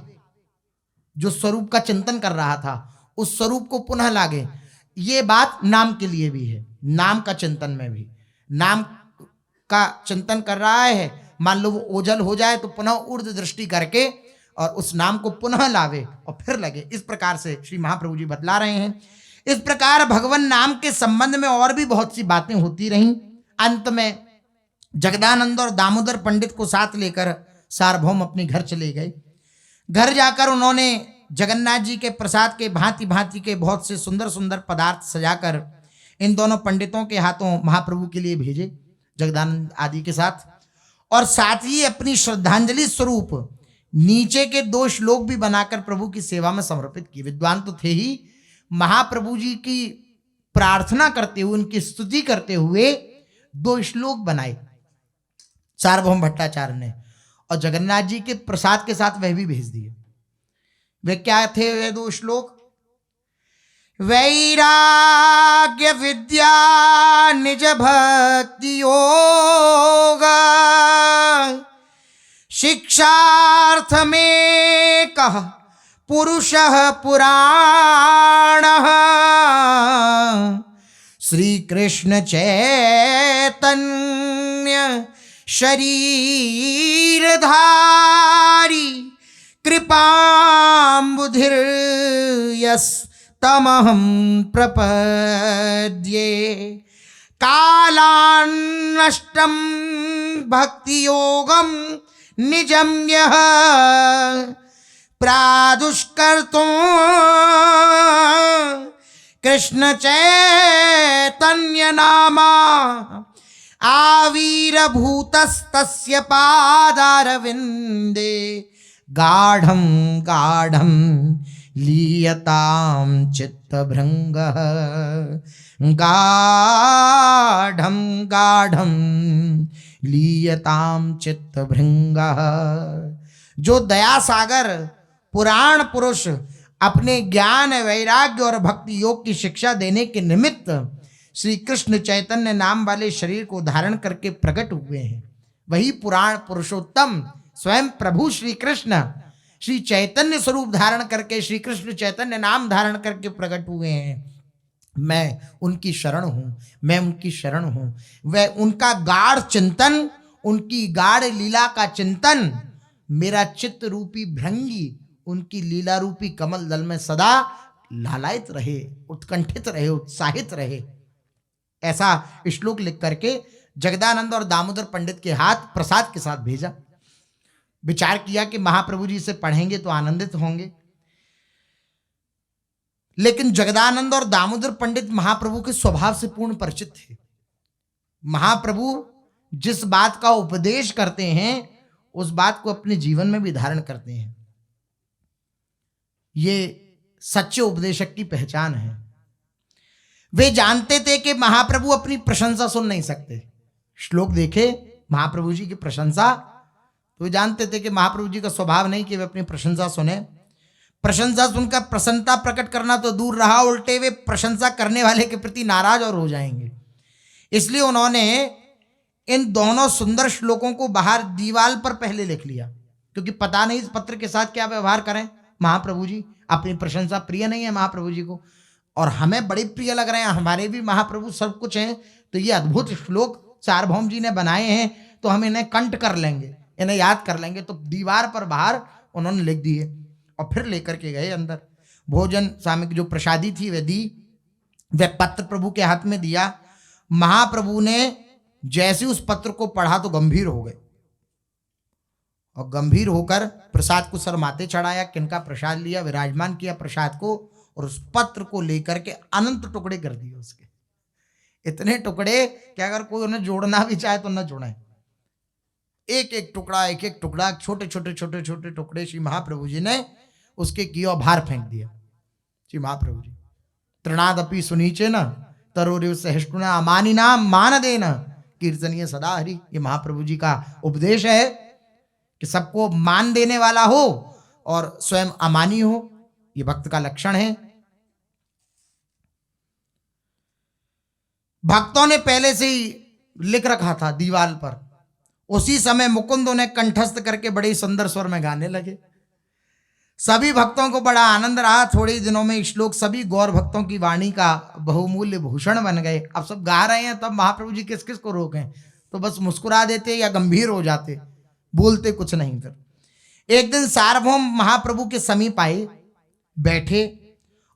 जो स्वरूप का चिंतन कर रहा था उस स्वरूप को पुनः लागे। ये बात नाम के लिए भी है। नाम का चिंतन में भी, नाम का चिंतन कर रहा है, मान लो वो ओझल हो जाए तो पुनः ऊर्ध्व दृष्टि करके और उस नाम को पुनः लावे और फिर लगे। इस प्रकार से श्री महाप्रभु जी बतला रहे हैं। इस प्रकार भगवान नाम के संबंध में और भी बहुत सी बातें होती रहीं। अंत में जगदानंद और दामोदर पंडित को साथ लेकर सार्वभौम अपने घर चले गए। घर जाकर उन्होंने जगन्नाथ जी के प्रसाद के भांति भांति के बहुत से सुंदर सुंदर पदार्थ सजाकर इन दोनों पंडितों के हाथों महाप्रभु के लिए भेजे, जगदानंद आदि के साथ, और साथ ही अपनी श्रद्धांजलि स्वरूप नीचे के 2 श्लोक भी बनाकर प्रभु की सेवा में समर्पित किए। विद्वान तो थे ही, महाप्रभु जी की प्रार्थना करते हुए, उनकी स्तुति करते हुए 2 श्लोक बनाए सार्वभौम भट्टाचार्य ने, और जगन्नाथ जी के प्रसाद के साथ वह भी भेज दिए। वे क्या थे वे 2 श्लोक? वैराग्य विद्या निज भक्ति योग, शिक्षार्थ में कह पुरुषः पुराणः श्री कृष्ण चैतन्य शरीरधारी कृपाम्बुधिर्यस्तमहं प्रपद्ये कालान्नष्टं भक्तियोगं निजं यः प्रादुष्कर्तुं कृष्ण चैतन्य नामा आविर्भूतस्तस्य पादारविन्दे गाढ़ं गाढ़ं लीयतां चित्तभृङ्गः गाढ़ं गाढ़ं लीयतां चित्तभृङ्गः। जो दया सागर पुराण पुरुष अपने ज्ञान वैराग्य और भक्ति योग की शिक्षा देने के निमित्त श्री कृष्ण चैतन्य नाम वाले शरीर को धारण करके प्रकट हुए हैं, वही पुराण पुरुषोत्तम स्वयं प्रभु श्री कृष्ण श्री चैतन्य स्वरूप धारण करके श्री कृष्ण चैतन्य नाम धारण करके प्रकट हुए हैं। मैं उनकी शरण हूँ, मैं उनकी शरण हूँ। वह उनका गाढ़ चिंतन, उनकी गाढ़ लीला का चिंतन मेरा चित्त रूपी भृंगी उनकी लीला रूपी कमल दल में सदा लालायित रहे, उत्कंठित रहे, उत्साहित रहे। ऐसा श्लोक लिख करके जगदानंद और दामोदर पंडित के हाथ प्रसाद के साथ भेजा। विचार किया कि महाप्रभु जी से पढ़ेंगे तो आनंदित होंगे, लेकिन जगदानंद और दामोदर पंडित महाप्रभु के स्वभाव से पूर्ण परिचित थे। महाप्रभु जिस बात का उपदेश करते हैं उस बात को अपने जीवन में भी धारण करते हैं। ये सच्चे उपदेशक की पहचान है। वे जानते थे कि महाप्रभु अपनी प्रशंसा सुन नहीं सकते। श्लोक देखे महाप्रभु जी की प्रशंसा तो वे जानते थे कि महाप्रभु जी का स्वभाव नहीं कि वे अपनी प्रशंसा सुने। प्रशंसा सुनकर प्रसन्नता प्रकट करना तो दूर रहा, उल्टे वे प्रशंसा करने वाले के प्रति नाराज और हो जाएंगे। इसलिए उन्होंने इन दोनों सुंदर श्लोकों को बाहर दीवार पर पहले लिख लिया, क्योंकि पता नहीं इस पत्र के साथ क्या व्यवहार करें महाप्रभु जी। अपनी प्रशंसा प्रिय नहीं है महाप्रभु जी को, और हमें बड़े प्रिय लग रहे हैं, हमारे भी महाप्रभु सब कुछ हैं। तो ये अद्भुत श्लोक सार्वभौम जी ने बनाए हैं, तो हम इन्हें कंठ कर लेंगे, इन्हें याद कर लेंगे। तो दीवार पर बाहर उन्होंने लिख दिए और फिर लेकर के गए अंदर। भोजन सामग्री जो प्रसादी थी वह दी, वह पत्र प्रभु के हाथ में दिया। महाप्रभु ने जैसे उस पत्र को पढ़ा तो गंभीर हो गए, और गंभीर होकर प्रसाद को सर माथे चढ़ाया, किनका प्रसाद लिया, विराजमान किया प्रसाद को, और उस पत्र को लेकर के अनंत टुकड़े कर दिए उसके। इतने टुकड़े कि अगर कोई उन्हें जोड़ना भी चाहे तो न जोड़े। एक एक टुकड़ा छोटे छोटे टुकड़े श्री महाप्रभु जी ने उसके किया और बाहर फेंक दिया। श्री महाप्रभु जी तृणादपि सुनीचे न तरोरिव सहिष्णुना अमानी नाम मान देना कीर्तनीय सदा हरि। ये महाप्रभु जी का उपदेश है कि सबको मान देने वाला हो और स्वयं अमानी हो, ये भक्त का लक्षण है। भक्तों ने पहले से ही लिख रखा था दीवार पर। उसी समय मुकुंद उन्हें कंठस्थ करके बड़े सुंदर स्वर में गाने लगे। सभी भक्तों को बड़ा आनंद रहा। थोड़े दिनों में श्लोक सभी गौर भक्तों की वाणी का बहुमूल्य भूषण बन गए। अब सब गा रहे हैं, तब महाप्रभु जी किस किस को रोकें, तो बस मुस्कुरा देते या गंभीर हो जाते, बोलते कुछ नहीं। फिर एक दिन सार्वभौम महाप्रभु के समीप आए, बैठे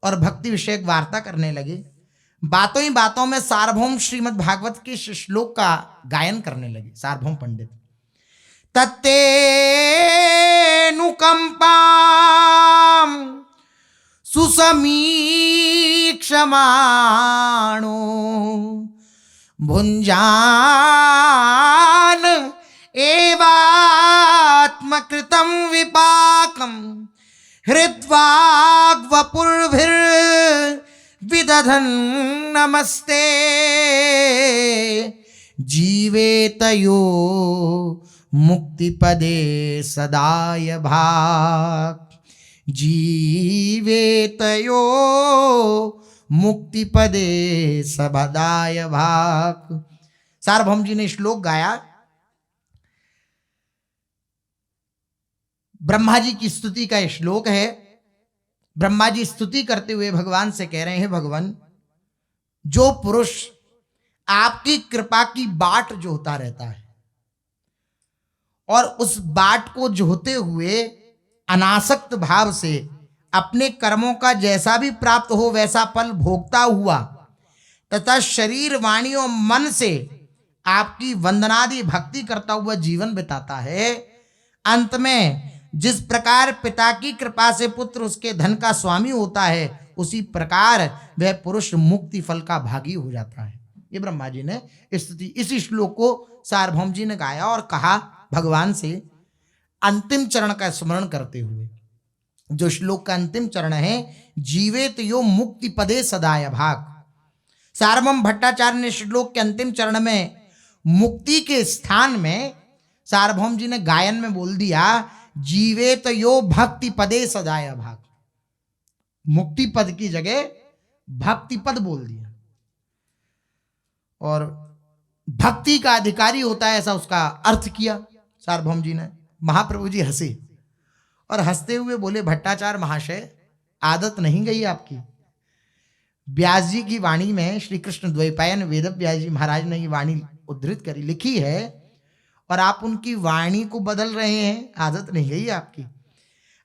और भक्ति विषयक वार्ता करने लगे। बातों ही बातों में सार्वभौम श्रीमद् भागवत के श्लोक का गायन करने लगे। सार्वभौम पंडित तत्तेऽनुकंपां सुसमीक्षमाणो भुञ्जान एवात्मकृतं विपाकं हृद्वाग्वपुर्भिर्विदधन् नमस्ते जीवेतयो मुक्तिपदे सदाय भाक् जीवेतयो मुक्तिपदे सदाय भाक्। सार्वभौम जी ने श्लोक गाया। ब्रह्मा जी की स्तुति का श्लोक है। ब्रह्मा जी स्तुति करते हुए भगवान से कह रहे हैं, भगवान, जो पुरुष आपकी कृपा की बाट जोहता रहता है और उस बाट को जोहते हुए अनासक्त भाव से अपने कर्मों का जैसा भी प्राप्त हो वैसा फल भोगता हुआ तथा शरीर, वाणी और मन से आपकी वंदनादि भक्ति करता हुआ जीवन बिताता है, अंत में जिस प्रकार पिता की कृपा से पुत्र उसके धन का स्वामी होता है, उसी प्रकार वह पुरुष मुक्ति फल का भागी हो जाता है। ये ब्रह्मा जी ने इसी श्लोक को सार्वभौम जी ने गाया और कहा भगवान से अंतिम चरण का स्मरण करते हुए। जो श्लोक का अंतिम चरण है, जीवेत यो मुक्ति पदे सदाय भाग। सार्वभौम भट्टाचार्य ने श्लोक के अंतिम चरण में मुक्ति के स्थान में सार्वभौम जी ने गायन में बोल दिया, जीवेत यो भक्ति पदे सदाय भाग। मुक्ति पद की जगह भक्ति पद बोल दिया और भक्ति का अधिकारी होता है, ऐसा उसका अर्थ किया सार्वभौम जी ने। महाप्रभु जी हंसे और हंसते हुए बोले, भट्टाचार्य महाशय, आदत नहीं गई आपकी। व्यास जी की वाणी में श्री कृष्ण द्वैपायन वेद व्यास जी महाराज ने ये वाणी उद्धृत करी, लिखी है, और आप उनकी वाणी को बदल रहे हैं। आदत नहीं गई आपकी।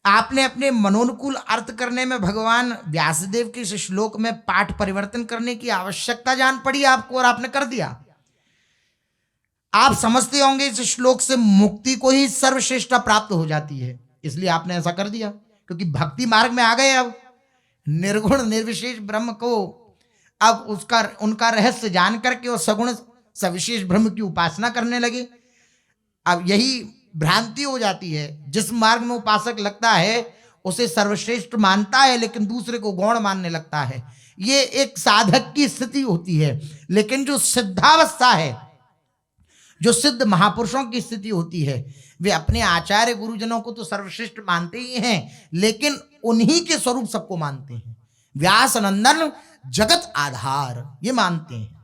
आपने अपने मनोनुकूल अर्थ करने में भगवान व्यासदेव के इस श्लोक में पाठ परिवर्तन करने की आवश्यकता जान पड़ी आपको और आपने कर दिया। आप समझते होंगे इस श्लोक से मुक्ति को ही सर्वश्रेष्ठता प्राप्त हो जाती है, इसलिए आपने ऐसा कर दिया, क्योंकि भक्ति मार्ग में आ गए। अब निर्गुण निर्विशेष ब्रह्म को अब उनका रहस्य जान करके और सगुण सविशेष ब्रह्म की उपासना करने लगे। अब यही भ्रांति हो जाती है, जिस मार्ग में उपासक लगता है उसे सर्वश्रेष्ठ मानता है लेकिन दूसरे को गौण मानने लगता है। ये एक साधक की स्थिति होती है। लेकिन जो सिद्धावस्था है, जो सिद्ध महापुरुषों की स्थिति होती है, वे अपने आचार्य गुरुजनों को तो सर्वश्रेष्ठ मानते ही हैं, लेकिन उन्हीं के स्वरूप सबको मानते हैं। व्यास नंदन जगत आधार ये मानते हैं।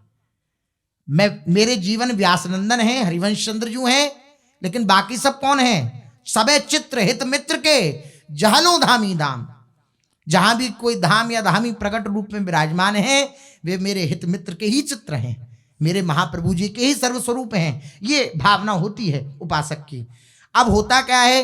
मेरे जीवन व्यास नंदन है, हरिवंश चंद्र जू हैं, लेकिन बाकी सब कौन हैं? सबे चित्र हित मित्र के जहनो धामी धाम। जहां भी कोई धाम या धामी प्रकट रूप में विराजमान है, वे मेरे हित मित्र के ही चित्र हैं, मेरे महाप्रभु जी के ही सर्वस्वरूप हैं। ये भावना होती है उपासक की। अब होता क्या है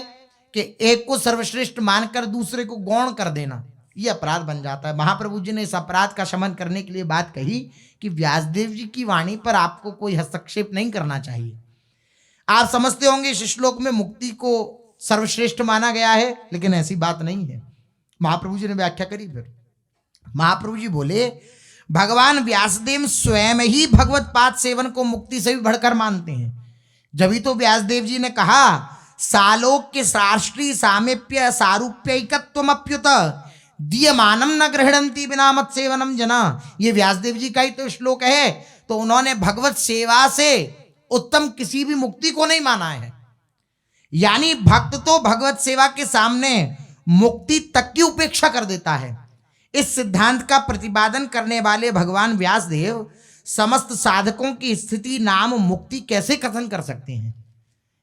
कि एक को सर्वश्रेष्ठ मानकर दूसरे को गौण कर देना, ये अपराध बन जाता है। महाप्रभु जी ने इस अपराध का शमन करने के लिए बात कही कि व्यासदेव जी की वाणी पर आपको कोई हस्तक्षेप नहीं करना चाहिए। आप समझते होंगे इस श्लोक में मुक्ति को सर्वश्रेष्ठ माना गया है, लेकिन ऐसी बात नहीं है। महाप्रभु जी ने व्याख्या करी। फिर महाप्रभु जी बोले, भगवान व्यासदेव स्वयं ही भगवत पाद सेवन को मुक्ति से भी बढ़कर मानते हैं। जब तो व्यासदेव जी ने कहा, सालोक्य साष्ट्री सामीप्य सारूप्यैकत्वमप्युत दीयमानम न गृह्णन्ति बिना मत सेवनम जना। ये व्यासदेव जी का ही तो श्लोक है। तो उन्होंने भगवत सेवा से उत्तम किसी भी मुक्ति को नहीं माना है। यानी भक्त तो भगवत सेवा के सामने मुक्ति तक की उपेक्षा कर देता है। इस सिद्धांत का प्रतिपादन करने वाले भगवान व्यासदेव समस्त साधकों की स्थिति नाम मुक्ति कैसे कथन कर सकते हैं?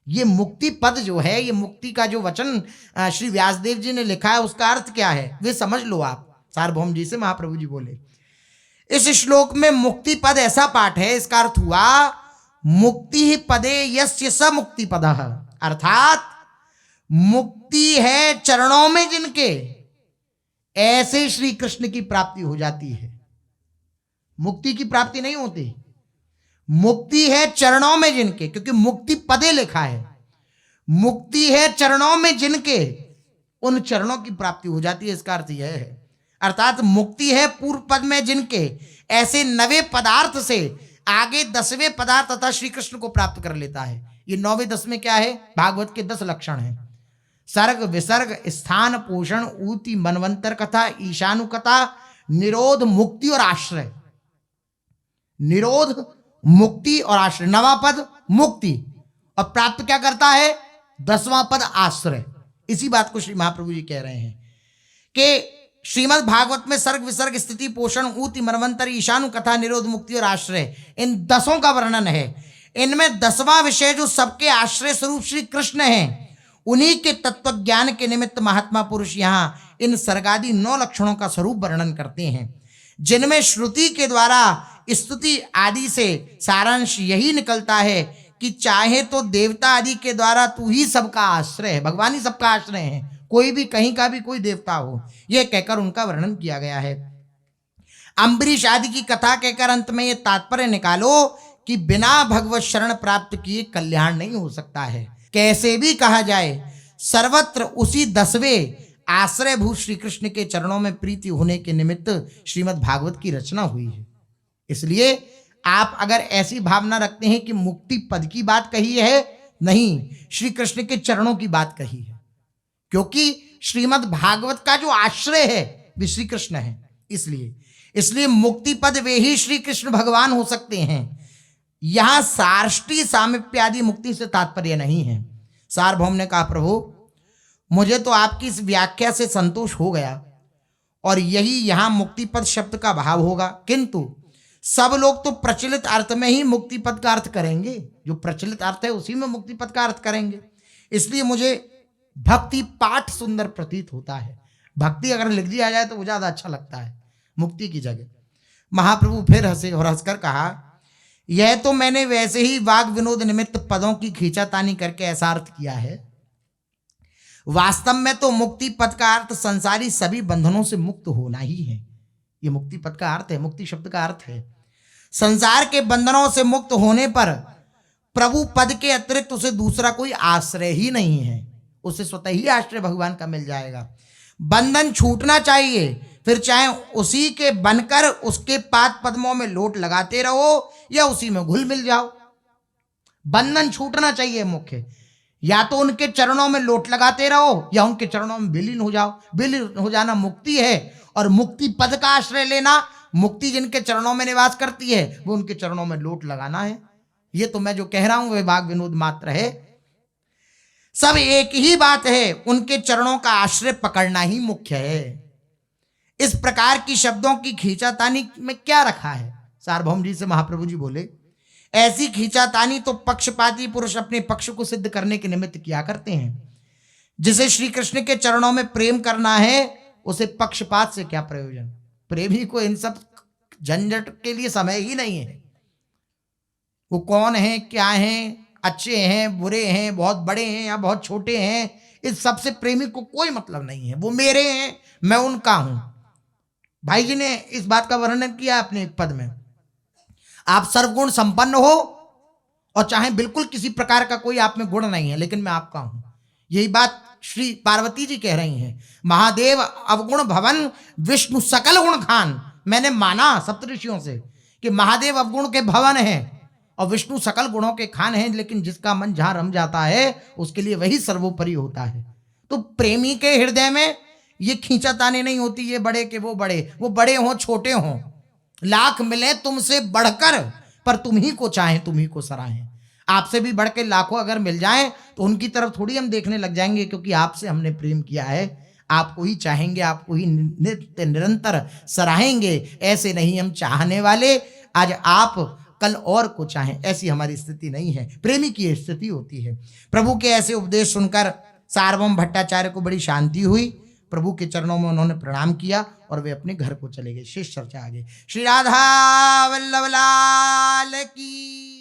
ये मुक्ति पद जो है, ये मुक्ति का जो वचन श्री व्यासदेव जी ने लिखा है, उसका अर्थ क्या है वे समझ लो आप। सार्वभौम जी से महाप्रभु जी बोले, इस श्लोक में मुक्ति पद ऐसा पाठ है, इसका अर्थ हुआ मुक्ति ही पदे यस्य स मुक्ति पदः, अर्थात मुक्ति है चरणों में जिनके, ऐसे श्री कृष्ण की प्राप्ति हो जाती है। मुक्ति की प्राप्ति नहीं होती, मुक्ति है चरणों में जिनके, क्योंकि मुक्ति पदे लिखा है। मुक्ति है चरणों में जिनके, उन चरणों की प्राप्ति हो जाती है, इसका अर्थ यह है। अर्थात मुक्ति है पूर्व पद में जिनके, ऐसे 9वें पदार्थ से आगे 10वें पदार्थ तथा श्री कृष्ण को प्राप्त कर लेता है। ये 9वें 10वें क्या है? भागवत के 10 लक्षण हैं। सर्ग विसर्ग स्थान पोषण ऊति मनवंतर कथा ईशानु कथा निरोध मुक्ति और आश्रय। निरोध मुक्ति और आश्रय, 9वां पद मुक्ति, और प्राप्त क्या करता है? 10वां पद आश्रय। इसी बात को श्री महाप्रभु जी कह रहे हैं कि श्रीमद् भागवत में सर्ग विसर्ग स्थिति पोषण ऊति मनवंतर ईशानु कथा निरोध मुक्ति और आश्रय, इन 10 का वर्णन है। इनमें 10वां विषय जो सबके आश्रय स्वरूप श्री कृष्ण हैं, उन्हीं के तत्व ज्ञान के निमित्त महात्मा पुरुष यहाँ इन सर्गादि 9 लक्षणों का स्वरूप वर्णन करते हैं, जिनमें श्रुति के द्वारा स्तुति आदि से सारांश यही निकलता है कि चाहे तो देवता आदि के द्वारा तू ही सबका आश्रय है, भगवान ही सबका आश्रय है, कोई भी कहीं का भी कोई देवता हो, यह कहकर उनका वर्णन किया गया है। अम्बरीश आदि की कथा कहकर अंत में ये तात्पर्य निकालो कि बिना भगवत शरण प्राप्त किए कल्याण नहीं हो सकता है। कैसे भी कहा जाए, सर्वत्र उसी 10वें आश्रय भूत श्री कृष्ण के चरणों में प्रीति होने के निमित्त श्रीमद् भागवत की रचना हुई है। इसलिए आप अगर ऐसी भावना रखते हैं कि मुक्ति पद की बात कही है, नहीं, श्री कृष्ण के चरणों की बात कही है, क्योंकि श्रीमद् भागवत का जो आश्रय है वे श्री कृष्ण है। इसलिए मुक्ति पद वे ही श्री कृष्ण भगवान हो सकते हैं। यहां सार्ष्टी सामिप्य आदि मुक्ति से तात्पर्य नहीं है। सार्वभौम ने कहा, प्रभु मुझे तो आपकी इस व्याख्या से संतोष हो गया और यही यहां मुक्ति पद शब्द का भाव होगा, किंतु सब लोग तो प्रचलित अर्थ में ही मुक्ति पद का अर्थ करेंगे, जो प्रचलित अर्थ है उसी में मुक्ति पद का अर्थ करेंगे। इसलिए मुझे भक्ति पाठ सुंदर प्रतीत होता है। भक्ति अगर लिख दिया जाए तो वो ज्यादा अच्छा लगता है मुक्ति की जगह। महाप्रभु फिर हंसे और हंसकर कहा, यह तो मैंने वैसे ही वाग विनोद निमित्त पदों की खींचातानी करके ऐसा अर्थ किया है। वास्तव में तो मुक्ति पद का अर्थ संसारी सभी बंधनों से मुक्त होना ही है। ये मुक्ति पद का अर्थ है, मुक्ति शब्द का अर्थ है संसार के बंधनों से मुक्त होने पर प्रभु पद के अतिरिक्त उसे दूसरा कोई आश्रय ही नहीं है, उसे स्वतः ही आश्रय भगवान का मिल जाएगा। बंधन छूटना चाहिए, फिर चाहे उसी के बनकर उसके पाद पद्मों में लोट लगाते रहो या उसी में घुल मिल जाओ। बंधन छूटना चाहिए मुख्य, या तो उनके चरणों में लोट लगाते रहो या उनके चरणों में विलीन हो जाओ। विलीन हो जाना मुक्ति है, और मुक्ति पद का आश्रय लेना, मुक्ति जिनके चरणों में निवास करती है वो उनके चरणों में लोट लगाना है। ये तो मैं जो कह रहा हूं वह वाग विनोद मात्र है, सब एक ही बात है, उनके चरणों का आश्रय पकड़ना ही मुख्य है। इस प्रकार की शब्दों की खींचातानी में क्या रखा है? सार्वभौम जी से महाप्रभु जी बोले, ऐसी खींचातानी तो पक्षपाती पुरुष अपने पक्ष को सिद्ध करने के निमित्त किया करते हैं। जिसे श्री कृष्ण के चरणों में प्रेम करना है उसे पक्षपात से क्या प्रयोजन? प्रेमी को इन सब झंझट के लिए समय ही नहीं है। वो कौन है, क्या है, अच्छे हैं, बुरे हैं, बहुत बड़े हैं या बहुत छोटे हैं, इस सब से प्रेमी को कोई मतलब नहीं है। वो मेरे हैं, मैं उनका हूं। भाई जी ने इस बात का वर्णन किया अपने एक पद में, आप सर्वगुण संपन्न हो और चाहे बिल्कुल किसी प्रकार का कोई आप में गुण नहीं है, लेकिन मैं आपका हूं। यही बात श्री पार्वती जी कह रही हैं, महादेव अवगुण भवन विष्णु सकल गुण खान। मैंने माना सप्तऋषियों से कि महादेव अवगुण के भवन हैं और विष्णु सकल गुणों के खान हैं, लेकिन जिसका मन जहां रम जाता है उसके लिए वही सर्वोपरि होता है। तो प्रेमी के हृदय में ये खींचातानी नहीं होती, ये बड़े के वो बड़े हों छोटे हों, लाख मिले तुमसे बढ़कर पर तुम ही को चाहें, तुम ही को सराहें। आपसे भी बढ़ के लाखों अगर मिल जाएं तो उनकी तरफ थोड़ी हम देखने लग जाएंगे, क्योंकि आपसे हमने प्रेम किया है, आपको ही चाहेंगे, आपको ही नित्य निरंतर सराहेंगे। ऐसे नहीं हम चाहने वाले, आज आप कल और को चाहें, ऐसी हमारी स्थिति नहीं है। प्रेमी की स्थिति होती है। प्रभु के ऐसे उपदेश सुनकर सार्वभौम भट्टाचार्य को बड़ी शांति हुई। प्रभु के चरणों में उन्होंने प्रणाम किया और वे अपने घर को चले गए। शेष चर्चा आगे। श्री राधा वल्लभ लाल की।